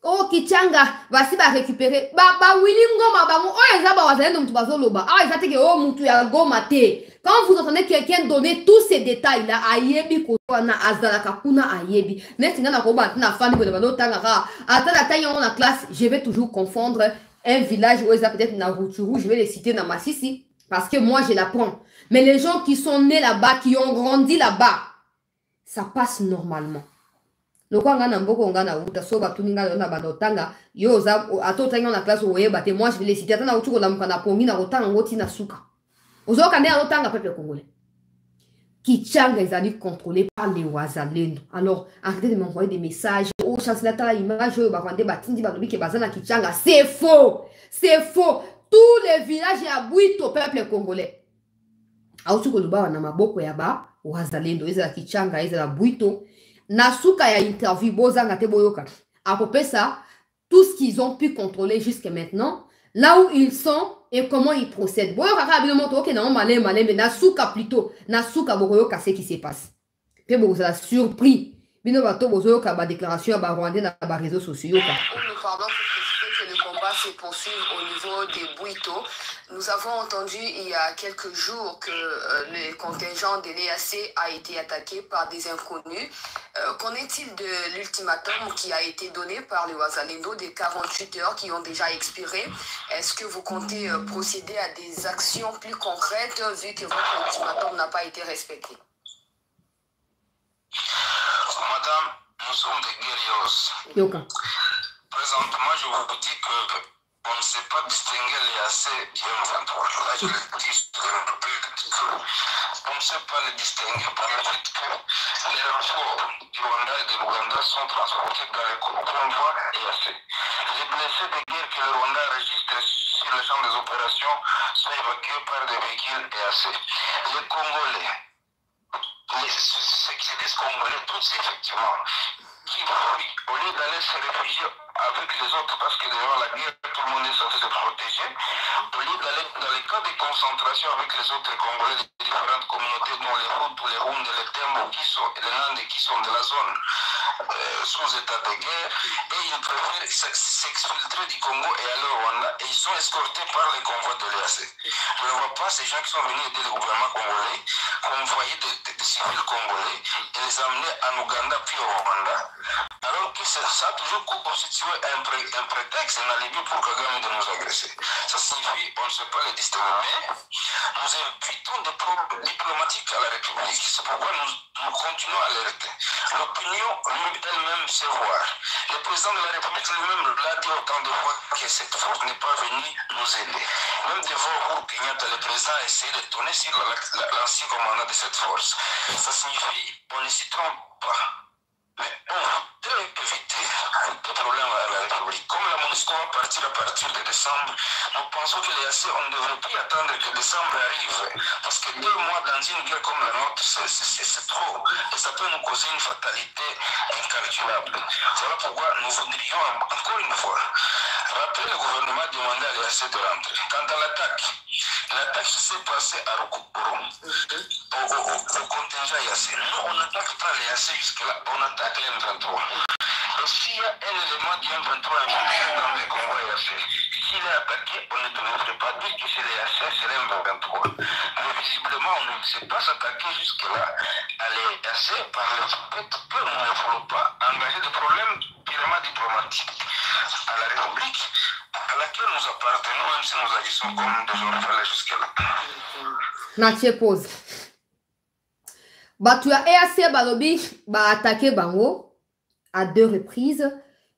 Oh kichanga basi ba récupérer ba Willy Ngoma ba mo oh eza ba wazalendo mutu bazoloba ah eza teke oh mutu ya Goma te. Quand vous entendez quelqu'un donner tous ces détails là ayebi ko na azalaka kuna ayebi neti ngana ko ba na fani ko ba no tanga ka atala tanya na classe je vais toujours confondre un village où eza peut-être na Rutshuru je vais les citer dans Masisi parce que moi je l'apprends mais les gens qui sont nés là-bas qui ont grandi là-bas ça passe normalement. Loko ngana mboko ngana uta so batuninga na badotanga yo za atotanga na classe oyeba te moi je vais les citer atana utuko na mukana pongi na otanga ngoti na suka ozoka ne otanga peuple congolais Kichanga ezali contrôlé par les wazalendo. Alors arrêtez de m'envoyer des messages oh chancelier ta image yo bavande batindi balobi ke bazana Kichanga c'est faux tous les villages ya bwito peuple congolais autuko luba na maboko ya ba wazalendo ezala Kichanga ezala bwito. Nasuka ya interview bozanga te boyoka. Akopesa tout ce qu'ils ont pu contrôler jusqu'à maintenant, là où ils sont et comment ils procèdent. Boyoka ka bino moto ok na malé mais nasuka plutôt nasuka boyoka ce qui se passe. Pe bozala surpris. Bino bato boyoka ba déclaration ba Rwandais na ba réseaux sociaux yoka. Pardon pour préciser que le combat se poursuit au niveau des Bwito. Nous avons entendu il y a quelques jours que le contingent de l'EAC a été attaqué par des inconnus. Qu'en est-il de l'ultimatum qui a été donné par le Wazalendo des 48 heures qui ont déjà expiré? Est-ce que vous comptez procéder à des actions plus concrètes vu que votre ultimatum n'a pas été respecté? Madame, nous sommes des guerriers. Yoka. Présentement, je vous dis qu'on ne sait pas distinguer les AC du M23. Là, je le dis, on ne sait pas les distinguer par le fait que les renforts du Rwanda et de l'Ouganda sont transportés dans les convois EAC. Les blessés de guerre que le Rwanda enregistre sur le champ des opérations sont évacués par des véhicules EAC. Les Congolais, ceux qui se disent Congolais, tous effectivement, qui fuient, au lieu d'aller se réfugier avec les autres, parce que devant la guerre, tout le monde est censé se protéger, au lieu d'aller dans les cas de concentration avec les autres Congolais de différentes communautés, dont les Hutus, les Rwandais, les Tembo, les Nandais, qui sont de la zone sous état de guerre, et ils préfèrent s'exfiltrer du Congo et aller au Rwanda, et ils sont escortés par les convois de l'EAC. Je ne vois pas ces gens qui sont venus aider le gouvernement congolais, convoyer des civils congolais, et les amener en Ouganda puis au Rwanda, alors que ça a toujours constitué un prétexte, un alibi pour Kagame de nous agresser. Ça signifie qu'on ne sait pas les distinguer. Mais nous invitons des problèmes diplomatiques à la République. C'est pourquoi nous continuons à alerter. L'opinion elle-même sait voir. Le président de la République lui-même l'a dit autant de fois que cette force n'est pas venue nous aider. Même devant Uhuru Kenyatta, le président a essayé de tourner sur l'ancien commandant de cette force. Ça signifie qu'on ne s'y trompe pas. Mais on veut éviter des problèmes à la République. Comme la MONUSCO va partir à partir de décembre, nous pensons que les AC, on ne devrait plus attendre que décembre arrive. Parce que 2 mois dans une guerre comme la nôtre, c'est trop. Et ça peut nous causer une fatalité incalculable. Voilà pourquoi nous voudrions, encore une fois, rappeler le gouvernement demander à l'EAC de rentrer. Quant à l'attaque s'est passée à Rukukuru, au contingent EAC. Nous, on n'attaque pas l'EAC jusque-là, on attaque l'M23. Et s'il y a un élément du M23 dans les convois EAC, s'il est attaqué, on ne devrait pas dire que c'est l'EAC, c'est l'M23. Mais visiblement, on ne sait pas s'attaquer jusque-là à l'EAC par le fait que nous ne voulons pas engager des problèmes purement diplomatiques à la République, à laquelle nous appartenons, même si nous agissons comme des orphelins jusque-là. Natie pause. Batu ya EAC balobi ba attaqué bango à 2 reprises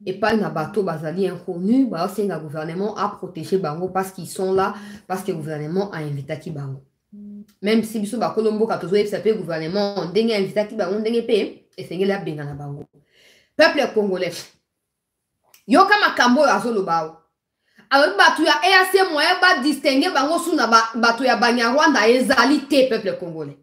et pas une bateau bazali inconnu ba aussi le gouvernement a protégé bango parce qu'ils sont là parce que le gouvernement a invité ki bango. Même si biso ba kolombo ka tozo epsa pe gouvernement ndenge invité ki bango ndenge pe efenge la benga na bango. Peuple congolais. Yo kama kambo azolo bao. Alors batu ya EAC moyen ba distinguer bango suna batu ya Banyarwanda ezali te peuple congolais.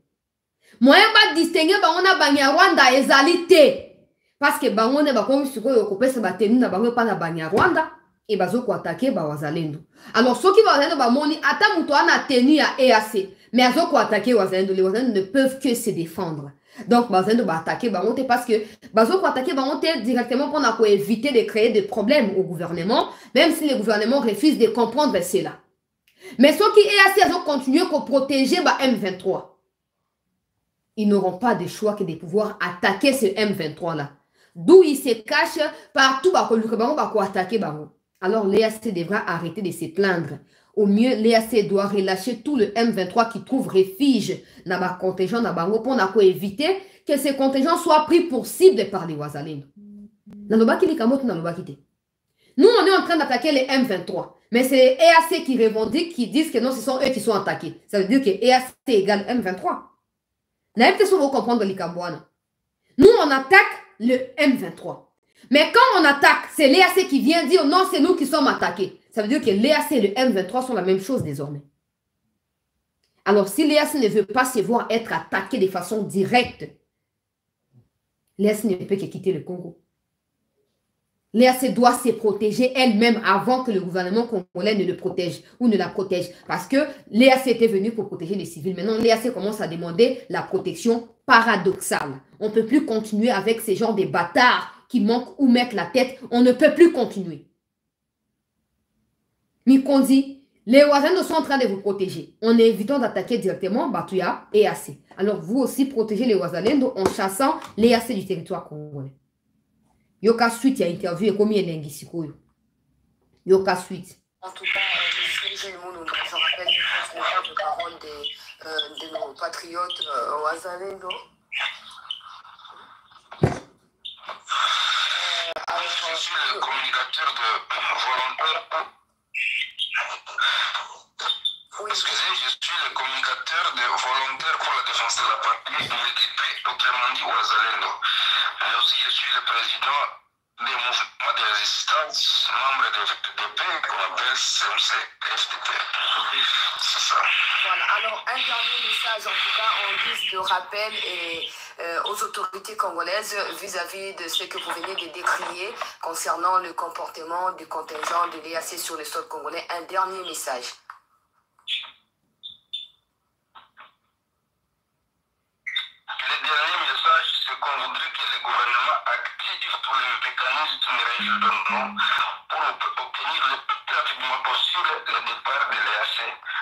Moyen ba distinguer bango na Banyarwanda ezali te. Parce que bango ne ba komi sikoyo kopesa ba tenu na bango pa na Banyarwanda et bazo ko attaquer ba wazalendo. Alors ceux qui wazalendo ba moni ata muto ana tenu ya EAC mais azo ko attaquer wazalendo, les wazalendo ne peuvent que se défendre. Donc, Bazendo va attaquer Bangote parce que Bazo va attaquer Bangote directement pour éviter de créer des problèmes au gouvernement, même si le gouvernement refuse de comprendre cela. Mais ceux qui est assez continuer à protéger M23, ils n'auront pas de choix que de pouvoir attaquer ce M23 là. D'où ils se cachent partout pour attaquer Bango. Alors l'EAC devra arrêter de se plaindre. Au mieux, l'EAC doit relâcher tout le M23 qui trouve refuge dans le contingent de Bango pour éviter que ces contingents soient pris pour cible par les Wazalendo. Nous, on est en train d'attaquer les M23. Mais c'est les EAC qui revendiquent, qui disent que non, ce sont eux qui sont attaqués. Ça veut dire que EAC égale M23. Vous comprendre l'Ikambouana. Nous, on attaque le M23. Mais quand on attaque, c'est l'EAC qui vient dire non, c'est nous qui sommes attaqués. Ça veut dire que l'EAC et le M23 sont la même chose désormais. Alors, si l'EAC ne veut pas se voir être attaqué de façon directe, l'EAC ne peut que quitter le Congo. L'EAC doit se protéger elle-même avant que le gouvernement congolais ne le protège ou ne la protège. Parce que l'EAC était venu pour protéger les civils. Maintenant, l'EAC commence à demander la protection paradoxale. On ne peut plus continuer avec ces genres de bâtards qui manquent ou mettent la tête. On ne peut plus continuer. Mikondi, les Wazalendo sont en train de vous protéger en évitant d'attaquer directement Batuya et EAC. Alors, vous aussi protégez les Wazalendo en chassant l'EAC du territoire congolais. Yoka suite, il y a interview et combien d'engisikoyo. Yoka suite. En tout cas, je rappelle que je pense le parole de nos patriotes Wazalendo. Je suis le communicateur de volontaires. Excusez, je suis le communicateur de volontaires pour la défense de la patrie, VDP, autrement dit Wazalendo. Mais aussi, je suis le président des mouvements de résistance, membre de VDP, qu'on appelle CMC FDP. C'est ça. Voilà, alors un dernier message en tout cas en guise de rappel aux autorités congolaises vis-à-vis de ce que vous venez de décrier concernant le comportement du contingent de l'EAC sur le sol congolais. Un dernier message. Le dernier message, c'est qu'on voudrait que le gouvernement active tous les mécanismes régionaux pour obtenir le plus rapidement possible le départ de l'EAC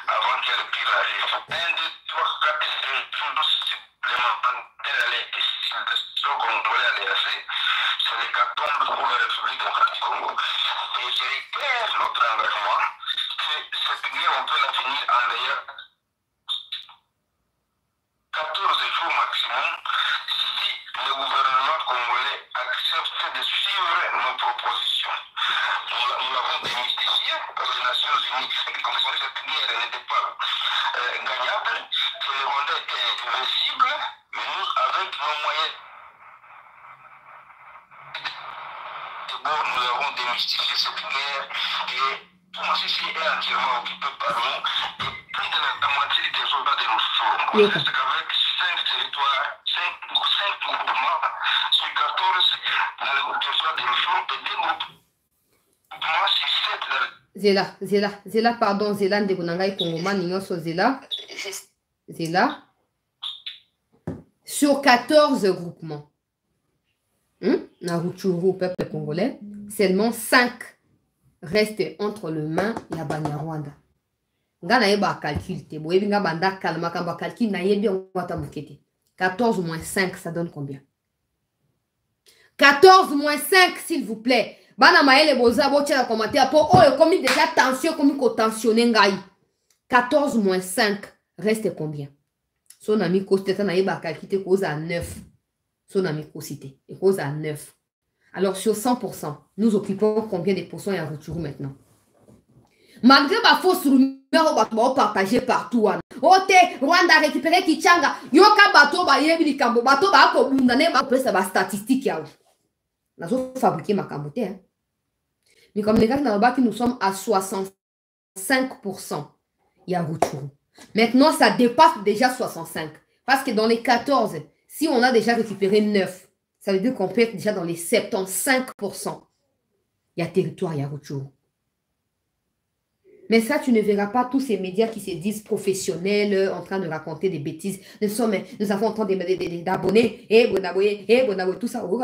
avant que le pire arrive. 1, 2, 3, 4 jours supplémentaires à l'existence congolais à l'EAC, c'est l'hécatombe pour la République démocratique du Congo. Et je réitère notre engagement que cette guerre, on peut la finir en ayant 14 jours maximum si le gouvernement congolais accepte de suivre nos propositions. Nous l'avons démystifié aux Nations Unies qui considéraient que cette guerre n'était pas gagnable, que le Rwanda était invincible, mais nous, avec nos moyens, nous avons démystifié cette guerre et tout le monde est entièrement occupé par nous et plus de la moitié des soldats de nos forces. On reste qu'avec 5 territoires, 5 groupements sur 14 dans le territoire de nos forces et 2 groupements sur 7 dans Zela, pardon, Zela, Ndegonangai, Kongoma, Nignoso, Zela. Sur 14 groupements. Naruchuru, peuple congolais, seulement 5 restent entre les mains de la Banyarwanda. Nga na yeba calcul te boyebi nga banda kalma kamba calcul na yebi ngwata mukete. 14 moins 5 ça donne combien? 14 moins 5 s'il vous plaît. Bana maele boza bo tchela commentaire pour oh comme déjà tension comme ko tensionner ngai. 14 moins 5 reste combien? Son ami Kosteta na yeba calcul te cause à 9. Son ami Kosteta et cause à 9. Alors sur 100%, nous occupons combien de pourcents à Rutshuru maintenant? Malgré ma fausse rumeur, on va partager partout. Ote, Rwanda a récupéré Kichanga. Yoka bato ba yebi li kambo. Bato ba ko bundane ba presse ba statistique ya. Nous avons fabriqué ma kambote. Mais comme les gars nous sommes à 65%. Il y a Rutshuru. Maintenant, ça dépasse déjà 65. Parce que dans les 14, si on a déjà récupéré 9, ça veut dire qu'on peut être déjà dans les 75%. Il y a territoire, il y a Rutshuru. Mais ça, tu ne verras pas tous ces médias qui se disent professionnels en train de raconter des bêtises. Nous avons autant d'abonnés, tout ça. On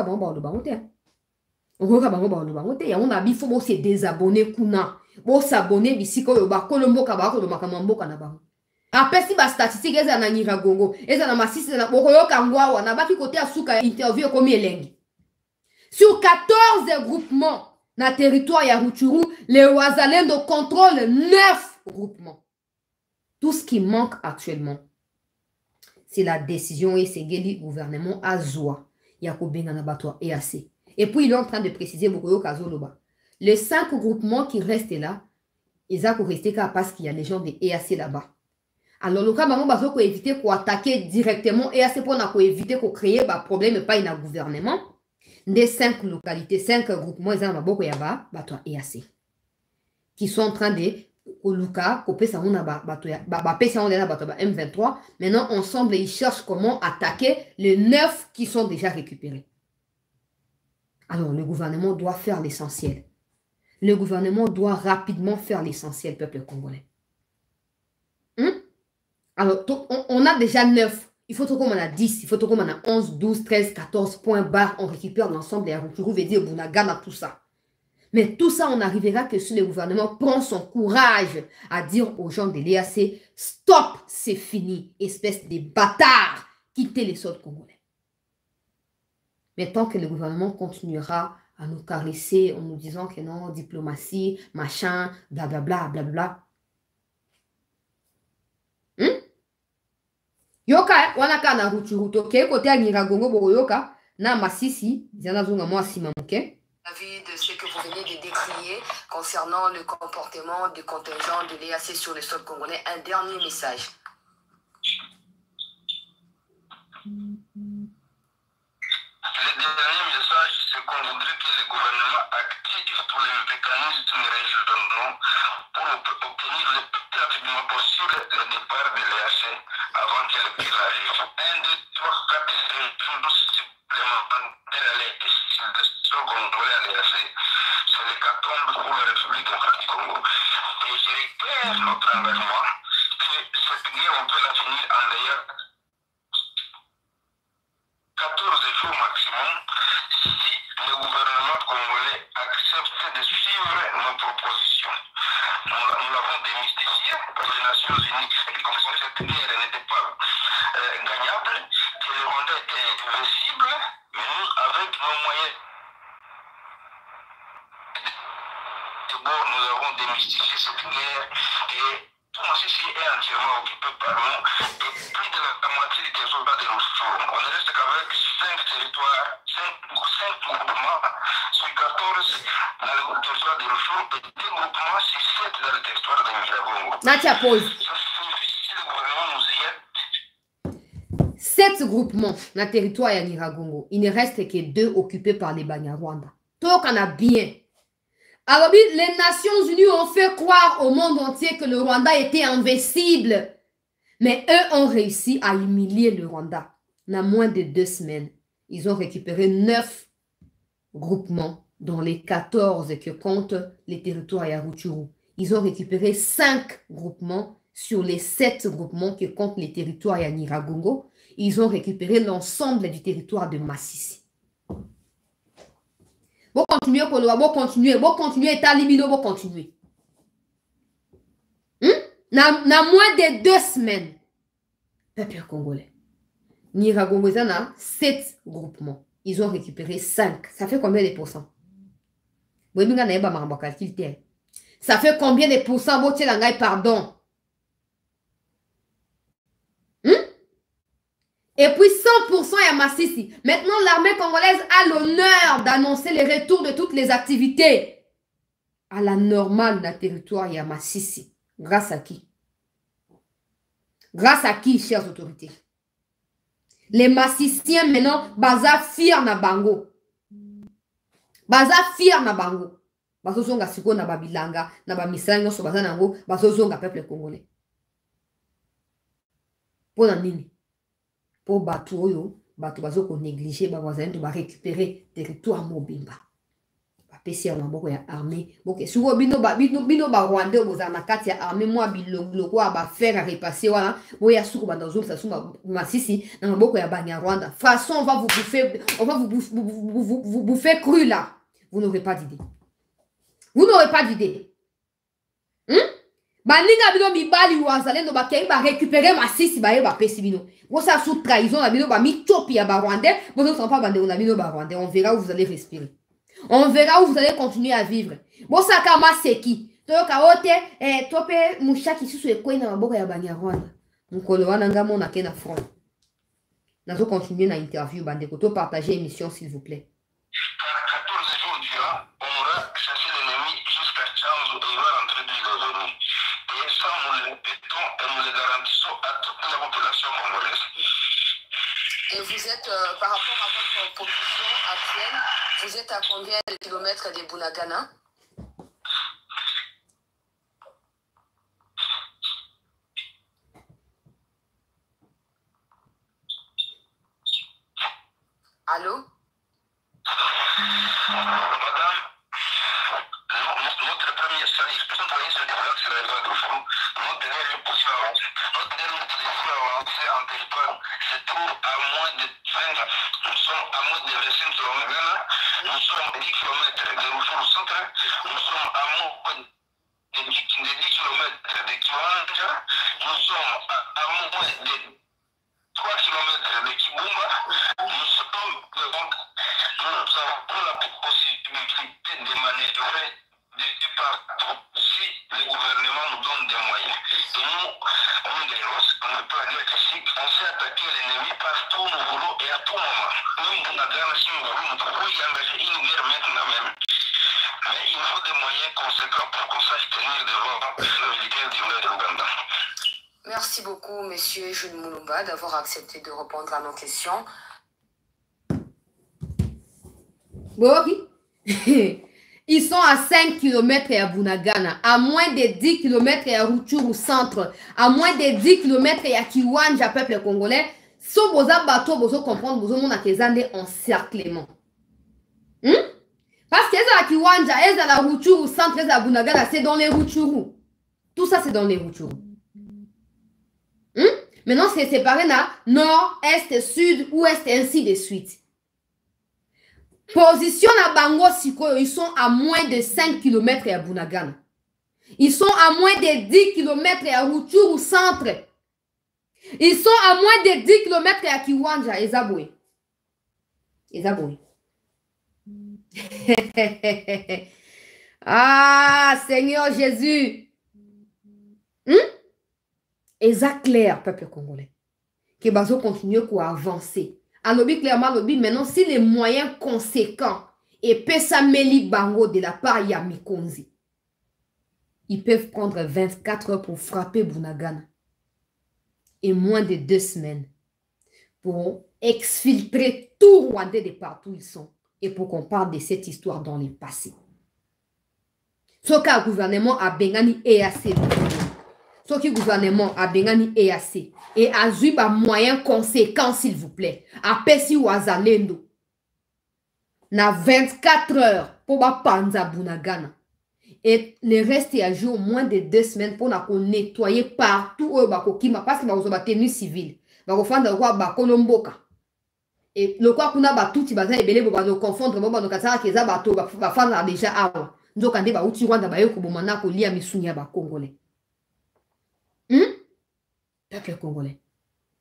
a dit faut se désabonner kuna. Bon s'abonner ici quand le bas colombo kabako le makamambo kanaba. Après si ba statistique eza na Nyiragongo, eza na masisi na bokoyo kangwa na baki côté asuka interview comme elengi. Sur 14 groupements dans le territoire ya Rutshuru, les Wazalendo contrôlent 9 groupements. Tout ce qui manque actuellement, c'est la décision et c'est le gouvernement Azoua. Yakobenga Nabatwa et AC. Et puis il est en train de préciser beaucoup Kazoloba. Les 5 groupements qui restent là, ils ont resté parce qu'il y a les gens de EAC là-bas. Alors le cas pour éviter qu'on attaque directement EAC pour éviter qu'on crée un problème et pas un gouvernement. Des 5 localités, 5 groupements, ils ont beaucoup EAC qui sont en train de M23. Maintenant, ensemble, ils cherchent comment attaquer les 9 qui sont déjà récupérés. Alors, le gouvernement doit faire l'essentiel. Le gouvernement doit rapidement faire l'essentiel, peuple congolais. Alors, on a déjà 9. Il faut qu'on en a 10, il faut qu'on en a 11, 12, 13, 14 points barres. On récupère l'ensemble des Rutshuru, veut dire Bunagana, tout ça. Mais tout ça, on n'arrivera que si le gouvernement prend son courage à dire aux gens de l'EAC, stop, c'est fini, espèce de bâtard, quittez les sols congolais. Mais tant que le gouvernement continuera à nous caresser en nous disant que non, diplomatie, machin, blablabla, blablabla. Yoka, wanaka na Rutshuru, toke, côté à Nyiragongo, Boroyoka, na Masisi, Zanazunga Mwasi Mamuke. Avis de ce que vous venez de décrier concernant le comportement du contingent de l'EAC sur le sol congolais. Un dernier message. Le dernier message, c'est qu'on voudrait que le gouvernement active tous les mécanismes régionaux pour obtenir le plus rapidement possible le départ de l'EAC avant que le pire arrive. 1, 2, 3, 4, 5 jours supplémentaires à l'extinction congolais à l'EAC, c'est l'hécatombe pour la République démocratique du Congo. Et je réitère notre engagement que cette guerre, on peut la finir en ayant 14 jours maximum si le gouvernement congolais accepte de suivre nos propositions. Nous l'avons démystifié par les Nations Unies et comme cette guerre n'était pas gagnable, que le Rwanda était invincible, mais nous, avec nos moyens, nous avons démystifié cette guerre et tout Masisi est entièrement occupé par nous et plus de la moitié des soldats de Rutshuru. On ne reste qu'avec 5 territoires, 5 groupements sur 14 dans le territoire de Rutshuru et 2 groupements sur 7 dans le territoire de Nyiragongo. Natia pause. Ça signifie si le gouvernement nous y aide. 7 groupements dans le territoire de Nyiragongo. Il ne reste que 2 occupés par les Banyarwanda. Donc on a bien. Alors, les Nations Unies ont fait croire au monde entier que le Rwanda était invincible. Mais eux ont réussi à humilier le Rwanda. En moins de 2 semaines, ils ont récupéré 9 groupements dans les 14 que comptent les territoires à Rutshuru. Ils ont récupéré 5 groupements sur les 7 groupements que comptent les territoires à Nyiragongo. Ils ont récupéré l'ensemble du territoire de Masisi. Bon continuer, bon continuer, Talibino, bon continuer. Na moins de 2 semaines, peuple congolais. Nyiragongo, il y a 7 groupements. Ils ont récupéré 5. Ça fait combien de pourcents? Ça fait combien de pourcents? Pardon. Et puis 100% à Masisi. Maintenant, l'armée congolaise a l'honneur d'annoncer le retour de toutes les activités à la normale dans le territoire à Masisi. Grâce à qui? Grâce à qui, chères autorités? Les Massisiens maintenant, baza fier na bango. Baza fier na bango. Bazo zonga siko na babilanga, na bamisala so baza nango, bazo zonga peuple congolais. Pour la nini? Pour Batuoyo, Batu bazo ko négliger, bazalendo ba récupérer territoire mobimba. pesi ya maboko ya armée boke suko bino ba Rwandais boza na kati ya armée moi biloko ba faire à repasser wana boya suko ba ndozo sa suma masisi na maboko ya banya Rwanda façon on va vous bouffer cru là vous n'aurez pas d'idée baninga bino mibali wazalendo bakei ba récupérer masisi ba yeba pesi bino bosa sous trahison na bino ba mitopi ya ba Rwandais bozo sont pas bande na bino ba Rwandais on verra où vous allez respirer. On verra où vous allez continuer à vivre. Bosa kama seki. Toyoka ote tope mushaki susu ekwe na maboko ya Banyarwanda. Mukolo wana ngamo na kena front. Nazo continuer na interview bande koto partager émission s'il vous plaît. 14 jours durant, on aura chassé l'ennemi jusqu'à Tchanzu et il va rentrer d'où il est venu. Et ça, nous le répétons et nous le garantissons à toute la population congolaise. Et vous êtes, par rapport à votre position actuelle, vous êtes à combien de kilomètres de Bunagana? Allô? Madame, notre première expression travailler sur le développement sur la rivière de Fou, notre dernière position avancée. Notre dernière position avancée en territoire se trouve à moins de 20, nous sommes à moins de 25 km. Nous sommes à 10 km de Rufuru centre, nous sommes à moins de 10 km de Kiwanja, nous sommes à moins de 3 km de Kibumba, nous sommes donc, nous avons la possibilité de manœuvrer de partout si le gouvernement nous donne des moyens. Et nous, on est des Rosses, on ne peut pas dire que si on sait attaquer l'ennemi partout où nous voulons et à tout moment. Même pour la guerre, si nous voulons, nous pouvons y engager une guerre maintenant même. Mais il faut des moyens conséquents pour qu'on sache tenir devant le leader du de l'Ouganda. Merci beaucoup, monsieur Jules Mulumba, d'avoir accepté de répondre à nos questions. Bon, ils sont à 5 km à Bunagana, à moins de 10 km à Rutshuru centre, à moins de 10 km à Kiwanja, peuple congolais. Si vous avez bateau, vous comprendre, vous avez un encerclement. Parce que les à Kiwanja, les à la Rutshuru centre, les à Bunagana, c'est dans les Rutshuru. Tout ça, c'est dans les Rutshuru. Maintenant, c'est séparé là, nord, est, sud, ouest, ainsi de suite. Position à Bango Siko, ils sont à moins de 5 km à Bunagana. Ils sont à moins de 10 km à Rutshuru centre. Ils sont à moins de 10 km à Kiwanja et Zaboué. Ah, Seigneur Jésus. Exact clair, peuple congolais. Que Bazo continue à avancer. Alobi clairement, alobi maintenant, si les moyens conséquents et Pesameli Bango de la part Yamikonzi, ils peuvent prendre 24 heures pour frapper Bunagana et moins de 2 semaines pour exfiltrer tout Rwandais de partout où ils sont et pour qu'on parle de cette histoire dans le passé. Ce qu'un gouvernement a bengani EAC. Ce qui gouvernement a bengani EAC et a eu un moyen conséquent, s'il vous plaît. A Pessi ou Azalendo. Na 24 heures pour ba panza Bunagana. Et le reste a joué au moins de 2 semaines pour nettoyer partout où bakokima parce que ba tenue civile. Ba kofanda kwa ba kolomboka. Et le quoi kuna ba touti baza ebele bo ba confondre bo ba no katara keza ba to ba fanda déjà awa. Nzokande ba uti Rwanda ba yoko bomana ko lia misunya ba Congolais. Peuple congolais.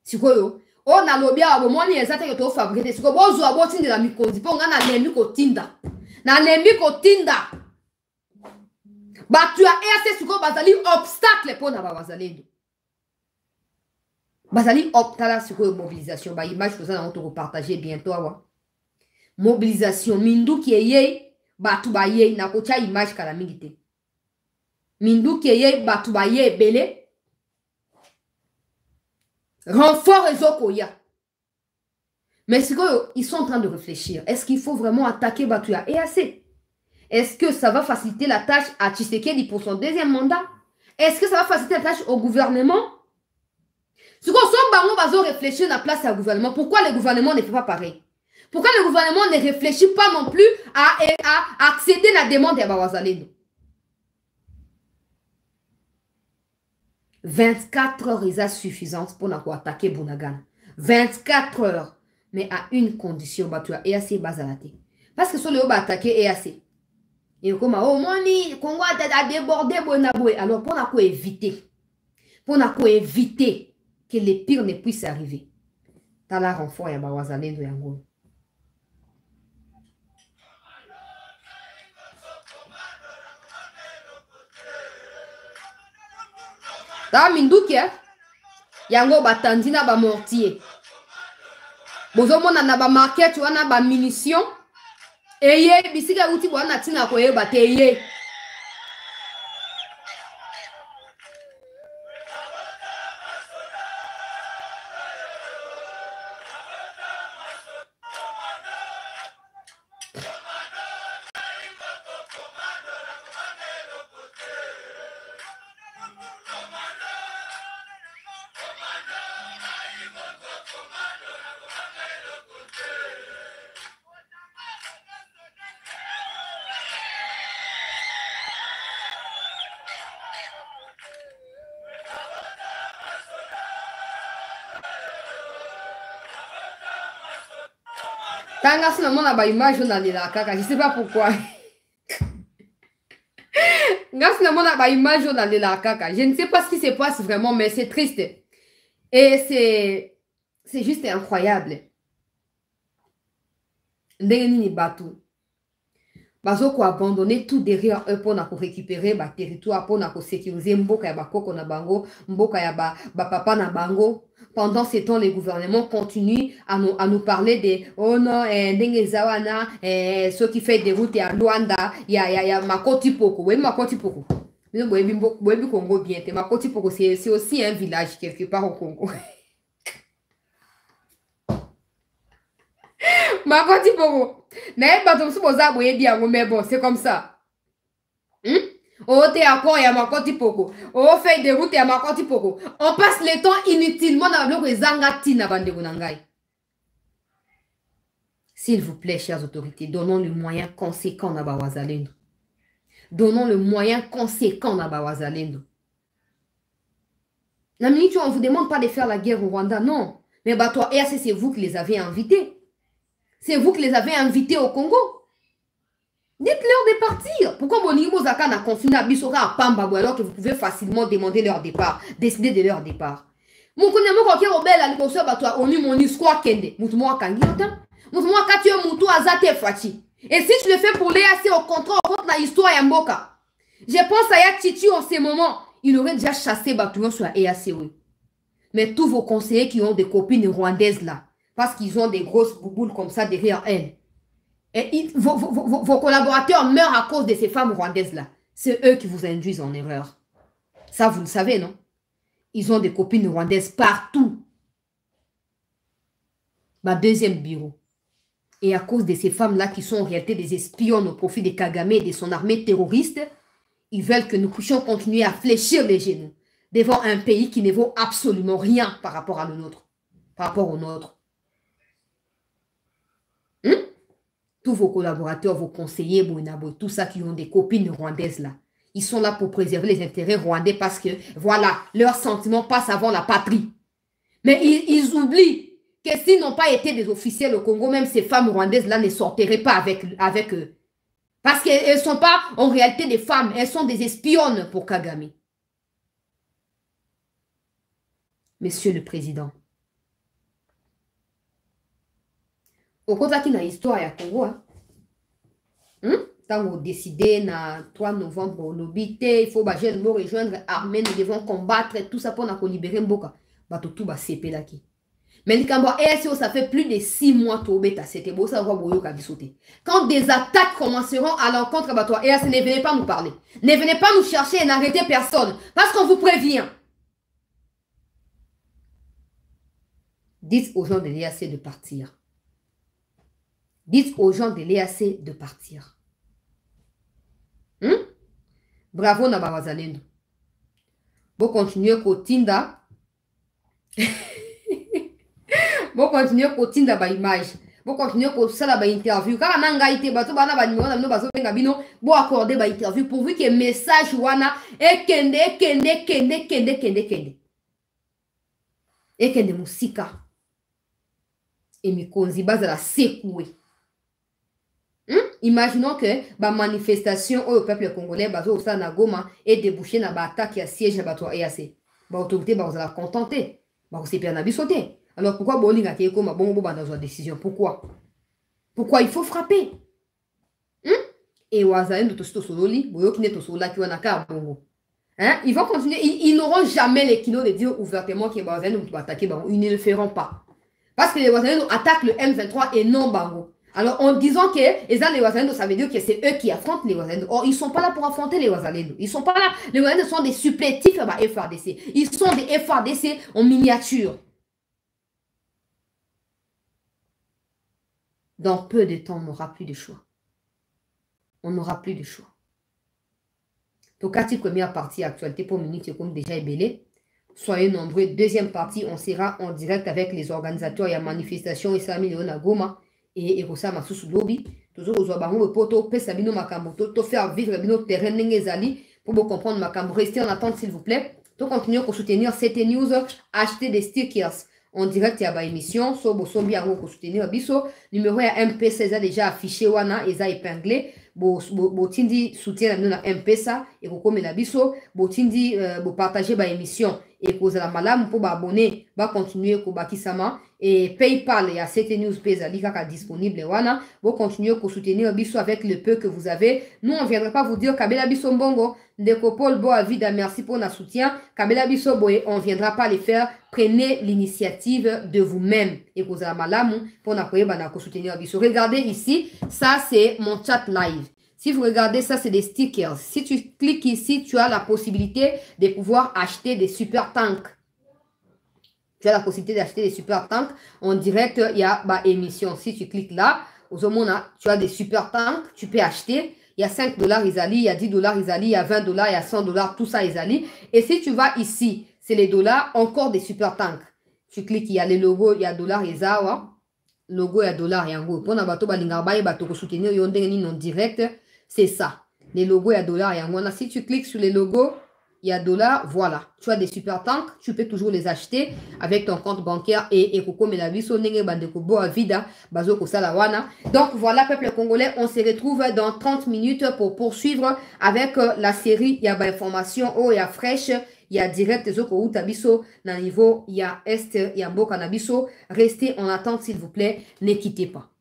Sikoyo, on a lobby à bomoni ezate que to fabriquer. Siko bozo aboti de la mikondi. Ponga na lembi ko tinda. Na lembi ko tinda. Ba tu as EAC siko bazali obstacle pour na ba bazalendo. Bazali optala siko mobilisation. Ba image que ça na on partager bientôt awa. Mobilisation mindu ki eye batu ba ye na kocha image kala mingite. Mindu ki eye batu ba ye belé. Renfort et Zokoya. Mais ils sont en train de réfléchir. Est-ce qu'il faut vraiment attaquer Batuya EAC? Est-ce que ça va faciliter la tâche à Tshisekedi pour son 2e mandat? Est-ce que ça va faciliter la tâche au gouvernement? Si on va réfléchir à la place du gouvernement, pourquoi le gouvernement ne fait pas pareil? Pourquoi le gouvernement ne réfléchit pas non plus à accéder à la demande de Bawazalendo? 24 heures est suffisante pour attaquer Bunagana. 24 heures. Mais à une condition, tu as EAC Bazalate. Parce que si on va attaquer EAC, et comme oh moni, Congo a débordé Bonaboué. Alors pour éviter que les pires ne puissent arriver, t'as la renfort ya Bawazalendo yango. Ta minduki yango batandina ba mortier. Bozomona na ba market wana ba munitions. Eye bisika uti bwana tina ko yeba te eye. Tanga sina mona ba image na lela kaka, je sais pas pourquoi. Ngasina mona ba image na lela kaka. Je ne sais pas ce qui se passe vraiment, mais c'est triste. Et c'est juste incroyable. Ndeni batu. Bazo ko abandonner tout derrière eux pour récupérer ba territoire, pour sécuriser mboka ya bakoko na bango, mboka ya ba papa na bango. Pendant ce temps, les gouvernements continuent à nous parler de oh non, Ndengezawana, ceux qui font des routes à Luanda, il y a Makoti Poko. Oui, Makoti Poko. Oui, Congo bien. Makoti Poko, c'est aussi un village quelque part au Congo. Makoti Poko. Mais bon, c'est comme ça. Oh, t'es à quoi, il y a Makoti Poko. Oh, fait des routes, il y a Makoti Poko. On passe le temps inutilement dans le bloc de Zangati na bande Bunangai. S'il vous plaît, chères autorités, donnons le moyen conséquent à Bawazalendo. Donnons le moyen conséquent à Bawazalendo. La minute où on ne vous demande pas de faire la guerre au Rwanda, non. Mais bah toi, EAC, c'est vous qui les avez invités. C'est vous qui les avez invités au Congo. Dites-leur de partir. Pourquoi Bonimo Zaka n'a confiné à Bissora à Pamba alors que vous pouvez facilement demander leur départ, décider de leur départ? Mon connaissement quand il y a rebelle à l'écossaire, bah toi, on y mon histoire kende. Moutouma kangi autant. Moutouma katio moutou azate fati. Et si tu le fais pour l'EAC au contraire, on compte la histoire Yamboka. Je pense à Yatitu en ce moment. Il aurait déjà chassé Batouillon sur la EAC, oui. Mais tous vos conseillers qui ont des copines rwandaises là, parce qu'ils ont des grosses bouboules comme ça derrière elles. Et vos collaborateurs meurent à cause de ces femmes rwandaises-là. C'est eux qui vous induisent en erreur. Ça, vous le savez, non? Ils ont des copines rwandaises partout. Ma deuxième bureau. Et à cause de ces femmes-là qui sont en réalité des espions au profit de Kagame et de son armée terroriste, ils veulent que nous puissions continuer à fléchir les genoux devant un pays qui ne vaut absolument rien par rapport à le nôtre. Par rapport au nôtre. Tous vos collaborateurs, vos conseillers, tous ça qui ont des copines rwandaises là, ils sont là pour préserver les intérêts rwandais parce que, voilà, leurs sentiments passent avant la patrie. Mais ils oublient que s'ils n'ont pas été des officiels au Congo, même ces femmes rwandaises là ne sortiraient pas avec eux. Parce qu'elles ne sont pas en réalité des femmes, elles sont des espionnes pour Kagame. Monsieur le Président, au côté qui na histoire ya Congo, quand vous décidez na 3 novembre au Lobité, il faut nous rejoindre armée, nous devons combattre tout ça pour nous libérer Mboka. Bato tout ba CP là qui. Mais ça fait plus de 6 mois que c'était beau ça va sauter. Quand des attaques commenceront à l'encontre de toi, EAC, ne venez pas nous parler. Ne venez pas nous chercher et n'arrêtez personne. Parce qu'on vous prévient. Dites aux gens de l'EAC de partir. Dites aux gens de l'EAC de partir. Bravo Nabawazalendo. Vous continuez Kotinda. Vous continuez Kotinda ba image. Vous continuez pour ça la interview. Quand on a été bateau, bana ba numéro na bino bazo benga bino, bo accorder ba interview pourvu que message wana e kende. E kende musika. Et mikonzi baza la secoué. Imaginons que la manifestation au peuple congolais bazo au na Goma et débouché na ba attaque à siège na bato EAC. Ba autorité ba la contenter. Ba ko sepia na bisoté. Alors pourquoi bolinga ke ko ma bongo ba dans une décision? Pourquoi il faut frapper? Et wazalendo to sololi, boyo kine to sola ki wana ka bongo. Ils vont continuer, ils n'auront jamais les kilos de dire ouvertement que wazalendo va attaquer bango, ils ne le feront pas. Parce que les wazalendo attaquent le M23 et non bango. Alors, en disant que les Wazalendo, ça veut dire que c'est eux qui affrontent les Wazalendo. Or, ils ne sont pas là pour affronter les Wazalendo. Ils ne sont pas là. Les Wazalendo sont des supplétifs à FARDC. Ils sont des FARDC en miniature. Dans peu de temps, on n'aura plus de choix. On n'aura plus de choix. Donc, à première partie, actualité pour minutes, comme déjà ébélé. Soyez nombreux. Deuxième partie, on sera en direct avec les organisateurs. Il y a manifestation, Isami Léona Goma. Et Erosama sous lobby, toujours aux obarons, le poteau, Pesabino Makambo, to faire vivre nos terrains n'engezali, pour vous comprendre Makambo. Restez en attente, s'il vous plaît. To continuer pour soutenir cette news, acheter des stickers en direct à la émission, so bosobi à pour soutenir Bisso. Numéro MP16 déjà affiché, wana, et ça épinglé. Botindi soutien na MP ça, et comme la Bisso, botindi, partager la émission. Et pour la malam pour abonner, va continuer pour Bakisama et PayPal et à cette news pezali kaka disponible wana, vous continuer pour soutenir Bisso avec le peu que vous avez. Nous on viendra pas vous dire Kabela Bisso Mbongo, Ndeko Paul Bo Avida, merci pour notre soutien. Kabela Bisso Boye, on viendra pas les faire. Prenez l'initiative de vous-même et pour la malam pour soutenir Bisso. Regardez ici, ça c'est mon chat live. Si vous regardez ça, c'est des stickers. Si tu cliques ici, tu as la possibilité de pouvoir acheter des super tanks. Tu as la possibilité d'acheter des super tanks. En direct, il y a émission. Si tu cliques là, tu as des super tanks. Tu peux acheter. Il y a 5 $, Isali. Il y a 10 $, Isali. Il y a 20 $, il y a 100 $. Tout ça, Isali. Et si tu vas ici, c'est les dollars, encore des super tanks. Tu cliques, il y a les logos, il y a $, Isawa. Logo, il y a $, il y a un gros. Pour bateau, bateau, soutenir, il y a en direct. C'est ça. Les logos, il y a $, il y a un. Si tu cliques sur les logos, il y a $, voilà. Tu as des super tanks, tu peux toujours les acheter avec ton compte bancaire et Koko Melabiso, Nenge Bandeko Boa Vida, Bazoko Salawana. Donc voilà, peuple congolais, on se retrouve dans 30 minutes pour poursuivre avec la série. Il y a information, il y a fraîche, il y a direct, Zoko Utabiso, dans le niveau, il y a Est, il y a Boka Nabiso. Restez en attente, s'il vous plaît, ne quittez pas.